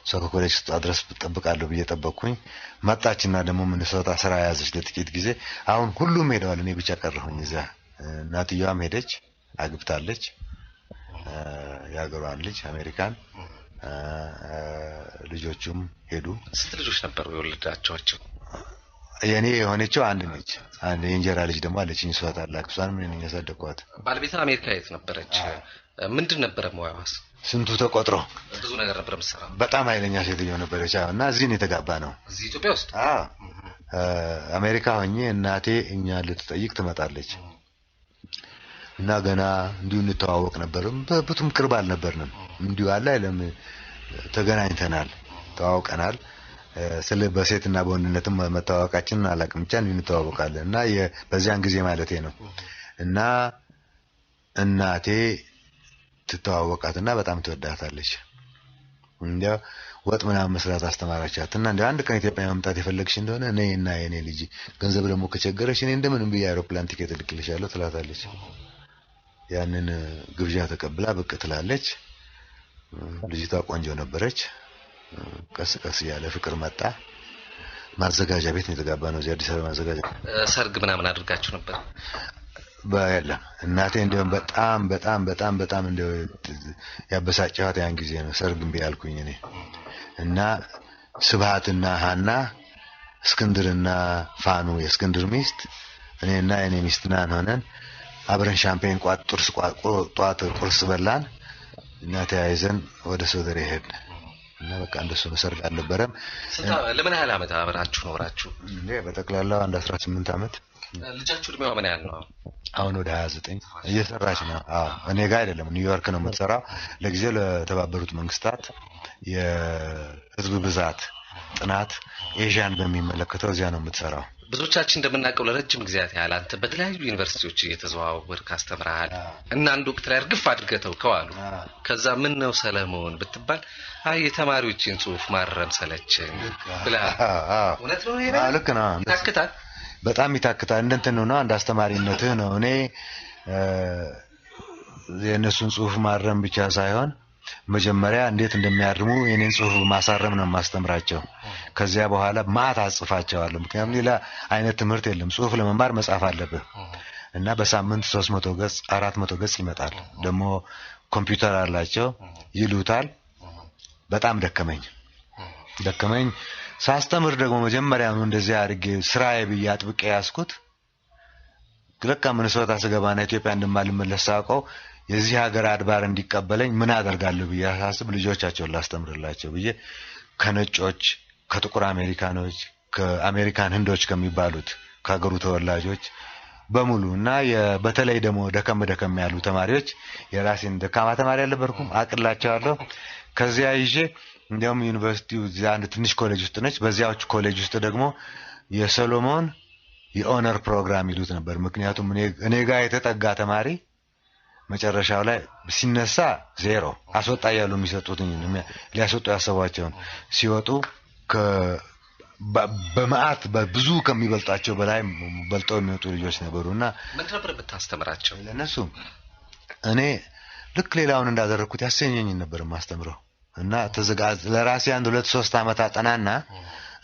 እሷ ከኮሌጅ ስትወጣ ድረስ ተጠብቃለሁ በየጠበቅኩኝ መጣችና ደግሞ ሚኒሶታ ስራ ያዘች ለጥቂት ጊዜ አሁን ሁሉም ሄደዋል እኔ ብቻ ቀረሁኝ እዛ እናትየዋም ሄደች አግብታለች ያገሯን ልጅ አሜሪካን ልጆቹም ሄዱ ስንት ልጆች ነበሩ የወለዳቸዋቸው የኔ የሆነችው አንድ ነች አንድ የእንጀራ ልጅ ደግሞ አለችኝ እሷ ታላቅ እሷን ምን ያሳደግኳት ባለቤቷ አሜሪካ የት ነበረች ምንድን ነበር ሙያዋስ ስንቱ ተቆጥሮ ብዙ ነገር ነበር መስራ በጣም ኃይለኛ ሴትዮ ነበረች እና እዚህ ነው የተጋባ ነው እዚህ ኢትዮጵያ ውስጥ አሜሪካ ሆኜ እናቴ እኛ ልትጠይቅ ትመጣለች እና ገና እንዲሁ እንተዋወቅ ነበርም በብቱም ቅርብ አልነበርንም እንዲሁ አለ አይደለም ተገናኝተናል ተዋውቀናል ስለ በሴትና በወንድነትም መታወቃችንን አላውቅም ብቻ እንተዋወቃለን እና በዚያን ጊዜ ማለቴ ነው እና እናቴ ትተዋወቃትና በጣም ትወዳታለች። እንዲያው ወጥ ምናምን መስራት አስተማራቻትና እንደ አንድ ቀን ኢትዮጵያ መምጣት የፈለግሽ እንደሆነ ነይና የኔ ልጅ ገንዘብ ደግሞ ከቸገረሽ እኔ እንደምንም ብዬ አውሮፕላን ቲኬት ልክልሻለሁ ትላታለች። ያንን ግብዣ ተቀብላ ብቅ ትላለች። ልጅቷ ቆንጆ ነበረች። ቀስ ቀስ ያለ ፍቅር መጣ። ማዘጋጃ ቤት ነው የተጋባነው እዚህ አዲስ አበባ ማዘጋጃ። ሰርግ ምናምን አድርጋችሁ ነበር? በየለም እናቴ እንደውም በጣም እንደው ያበሳጨኋት ያን ጊዜ ነው ሰርግ እምቢ አልኩኝ እኔ እና ስብሃትና ሀና እስክንድርና ፋኑ የእስክንድር ሚስት እኔና የኔ ሚስት ናን ሆነን አብረን ሻምፔን ጧት ቁርስ በላን እና ተያይዘን ወደ ሶደሬ ሄድን እና በቃ እንደሱ ነው። ሰርግ አልነበረም። ለምን ያህል አመት አብራችሁ ኖራችሁ? እንዴ በጠቅላላው አንድ 18 አመት። ልጃችሁ እድሜዋ ምን ያህል ነው? አሁን ወደ 29 እየሰራች ነው። አዎ እኔ ጋር አይደለም ኒውዮርክ ነው የምትሰራው። ለጊዜው ለተባበሩት መንግስታት የህዝብ ብዛት ጥናት ኤዥያን በሚመለከተው እዚያ ነው የምትሰራው። ብዙዎቻችን እንደምናውቀው ለረጅም ጊዜያት ያህል አንተ በተለያዩ ዩኒቨርሲቲዎች እየተዘዋወርክ አስተምረሃል እና አንድ ወቅት ላይ እርግፍ አድርገተው ከዋሉ ከዛ ምን ነው ሰለሞን ብትባል አይ የተማሪዎችን ጽሁፍ ማረም ሰለቸኝ ብለሃል። እውነት ነው ይሄ? ልክ ነው። ይታክታል፣ በጣም ይታክታል። እንደንትን ነው አንድ አስተማሪነትህ ነው። እኔ የእነሱን ጽሁፍ ማረም ብቻ ሳይሆን መጀመሪያ እንዴት እንደሚያርሙ የኔን ጽሁፍ ማሳረም ነው ማስተምራቸው። ከዚያ በኋላ ማት አጽፋቸዋለሁ። ምክንያቱም ሌላ አይነት ትምህርት የለም። ጽሁፍ ለመማር መጻፍ አለብህ እና በሳምንት 300 ገጽ 400 ገጽ ይመጣል። ደግሞ ኮምፒውተር አላቸው ይሉታል። በጣም ደከመኝ። ሳስተምር ደግሞ መጀመሪያ ነው እንደዚህ አድርጌ ስራዬ ብዬ አጥብቄ ያስኩት። ለካ ሚኒሶታ ስገባና ኢትዮጵያ እንደማልመለስ ሳውቀው የዚህ ሀገር አድባር እንዲቀበለኝ ምን አደርጋለሁ ብዬ አሳስብ ልጆቻቸውን ላስተምርላቸው ብዬ ከነጮች ከጥቁር አሜሪካኖች ከአሜሪካን ህንዶች ከሚባሉት ከሀገሩ ተወላጆች በሙሉ እና በተለይ ደግሞ ደከም ያሉ ተማሪዎች የራሴን ደካማ ተማሪ አልነበርኩም አቅላቸዋለሁ። ከዚያ ይዤ እንዲያውም ዩኒቨርሲቲው እዚያ አንድ ትንሽ ኮሌጅ ውስጥ ነች። በዚያዎች ኮሌጅ ውስጥ ደግሞ የሰሎሞን የኦነር ፕሮግራም ይሉት ነበር። ምክንያቱም እኔ ጋር የተጠጋ ተማሪ መጨረሻው ላይ ሲነሳ ዜሮ አስወጣ ያሉ የሚሰጡት ሊያስወጡ ያሰቧቸውን ሲወጡ በመዓት በብዙ ከሚበልጣቸው በላይ በልጠው የሚወጡ ልጆች ነበሩና ምን ነበር የምታስተምራቸው ለነሱ? እኔ ልክ ሌላውን እንዳደረኩት ያሰኘኝ ነበር ማስተምረው እና ተዘጋጅ ለራሴ 1-2-3 አመት አጠናና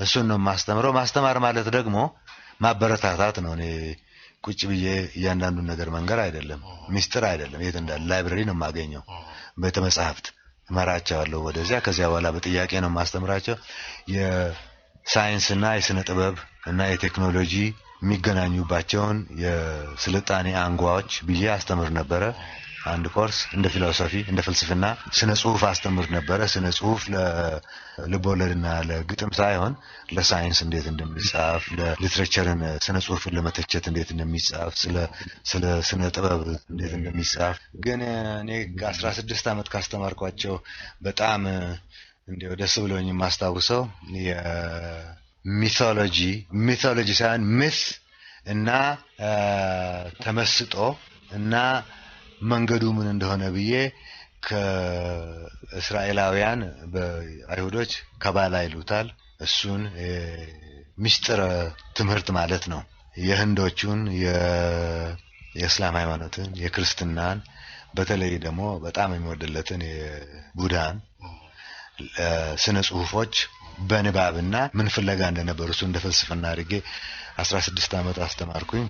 እሱን ነው ማስተምረው። ማስተማር ማለት ደግሞ ማበረታታት ነው። እኔ ቁጭ ብዬ እያንዳንዱን ነገር መንገር አይደለም፣ ሚስጥር አይደለም። የት እንዳለ ላይብረሪ ነው የማገኘው። ቤተ መጻሕፍት እመራቸዋለሁ ወደዚያ። ከዚያ በኋላ በጥያቄ ነው ማስተምራቸው። የሳይንስና የስነ ጥበብ እና የቴክኖሎጂ የሚገናኙባቸውን የስልጣኔ አንጓዎች ብዬ አስተምር ነበረ። አንድ ኮርስ እንደ ፊሎሶፊ እንደ ፍልስፍና ስነ ጽሁፍ አስተምር ነበረ። ስነ ጽሁፍ ለልቦለድና ለግጥም ሳይሆን ለሳይንስ እንዴት እንደሚጻፍ፣ ለሊትሬቸርን ስነ ጽሁፍን ለመተቸት እንዴት እንደሚጻፍ፣ ስለ ስነ ጥበብ እንዴት እንደሚጻፍ። ግን እኔ 16 አመት ካስተማርኳቸው በጣም እንደው ደስ ብሎኝ የማስታውሰው ሚቶሎጂ ሳይሆን ሚስ እና ተመስጦ እና መንገዱ ምን እንደሆነ ብዬ ከእስራኤላውያን በአይሁዶች ከባላ ይሉታል። እሱን ሚስጥር ትምህርት ማለት ነው። የህንዶቹን የእስላም ሃይማኖትን የክርስትናን በተለይ ደግሞ በጣም የሚወደለትን የቡዳን ስነ ጽሁፎች በንባብና ምን ፍለጋ እንደነበሩ እሱ እንደ ፍልስፍና አድርጌ 16 አመት አስተማርኩኝ።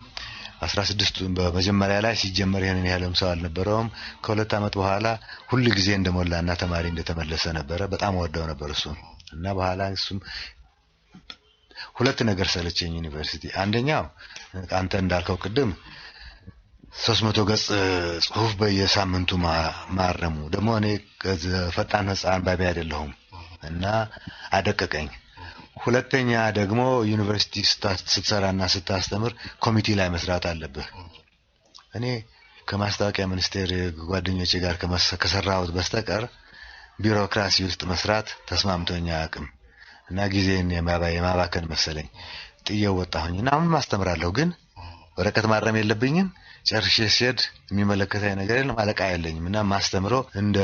16 በመጀመሪያ ላይ ሲጀመር ይሄንን ያለም ሰው አልነበረውም። ከሁለት አመት በኋላ ሁሉ ጊዜ እንደሞላና ተማሪ እንደተመለሰ ነበረ። በጣም ወደው ነበር እሱ እና በኋላ እሱም ሁለት ነገር ሰለቸኝ ዩኒቨርሲቲ። አንደኛው አንተ እንዳልከው ቅድም 300 ገጽ ጽሁፍ በየሳምንቱ ማረሙ ደግሞ እኔ ፈጣን አንባቢ አይደለሁም እና አደቀቀኝ። ሁለተኛ ደግሞ ዩኒቨርሲቲ ስትሰራና ስታስተምር ኮሚቴ ላይ መስራት አለብህ። እኔ ከማስታወቂያ ሚኒስቴር ጓደኞቼ ጋር ከሰራሁት በስተቀር ቢሮክራሲ ውስጥ መስራት ተስማምቶኝ አያውቅም እና ጊዜን የማባከን መሰለኝ ጥዬው ወጣሁኝና አሁን ማስተምራለሁ። ግን ወረቀት ማረም የለብኝም። ጨርሼ ሲሄድ የሚመለከተኝ ነገር የለም። አለቃ የለኝም እና ማስተምረው እንደ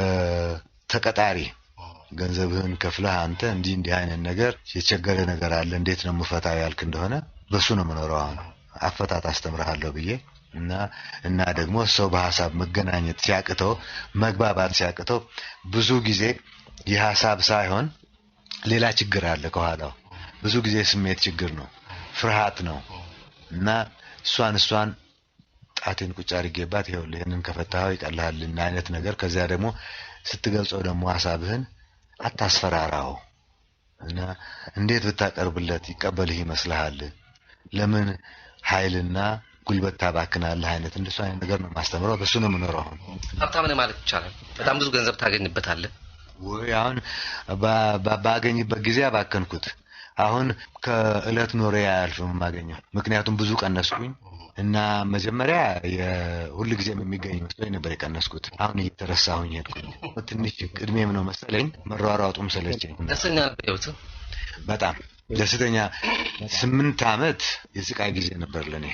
ተቀጣሪ ገንዘብህን ከፍለህ አንተ እንዲህ አይነት ነገር የቸገረ ነገር አለ እንዴት ነው የምፈታው ያልክ እንደሆነ በሱ ነው የምኖረው። አሁን አፈታት አስተምርሃለሁ ብዬ እና ደግሞ ሰው በሐሳብ መገናኘት ሲያቅተው መግባባት ሲያቅተው ብዙ ጊዜ የሐሳብ ሳይሆን ሌላ ችግር አለ ከኋላው። ብዙ ጊዜ ስሜት ችግር ነው፣ ፍርሃት ነው። እና እሷን ጣቴን ቁጭ አድርጌባት ይኸውልህ ይሄንን ከፈታኸው ይቀልሃልና አይነት ነገር። ከዚያ ደግሞ ስትገልጸው ደግሞ ሐሳብህን አታስፈራራው እና እንዴት ብታቀርብለት ይቀበልህ ይመስልሃል? ለምን ኃይልና ጉልበት ታባክናለህ? አይነት እንደሱ አይነት ነገር ነው ማስተምረው። በሱ ነው የምኖረው። ሀብታም ነህ ማለት ይቻላል። በጣም ብዙ ገንዘብ ታገኝበታለህ ወይ? አሁን ባገኝበት ጊዜ አባከንኩት። አሁን ከእለት ኖሬ አያልፍም የማገኘው። ምክንያቱም ብዙ ቀነስኩኝ እና መጀመሪያ ሁሉ ጊዜ የሚገኝ መስሎኝ ነበር የቀነስኩት። አሁን እየተረሳሁኝ ሄድኩኝ። ትንሽ እድሜም ነው መሰለኝ መሯሯጡም ሰለቸኝ። ደስተኛ ነበር? በጣም ደስተኛ። 8 ዓመት የስቃይ ጊዜ ነበር ለኔ።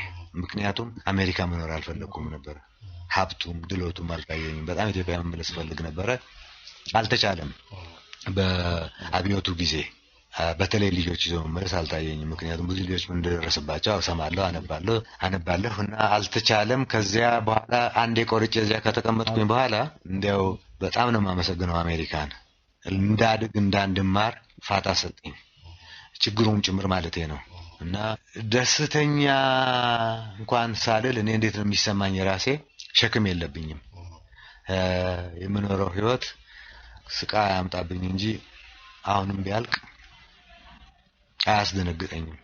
ምክንያቱም አሜሪካ መኖር አልፈለኩም ነበር። ሀብቱም ድሎቱም አልታየኝም። በጣም ኢትዮጵያ መመለስ ፈልግ ነበር፣ አልተቻለም። በአብዮቱ ጊዜ በተለይ ልጆች ይዘው መመለስ አልታየኝም። ምክንያቱም ብዙ ልጆች ምን እንደደረሰባቸው እሰማለሁ፣ አነባለሁ እና አልተቻለም። ከዚያ በኋላ አንዴ ቆርጬ እዚያ ከተቀመጥኩኝ በኋላ እንዲያው በጣም ነው የማመሰግነው አሜሪካን። እንዳድግ እንዳንድማር ፋታ ሰጠኝ፣ ችግሩን ጭምር ማለቴ ነው። እና ደስተኛ እንኳን ሳልል እኔ እንዴት ነው የሚሰማኝ? የራሴ ሸክም የለብኝም። የምኖረው ህይወት ስቃይ አያምጣብኝ እንጂ አሁንም ቢያልቅ አያስደነግጠኝም።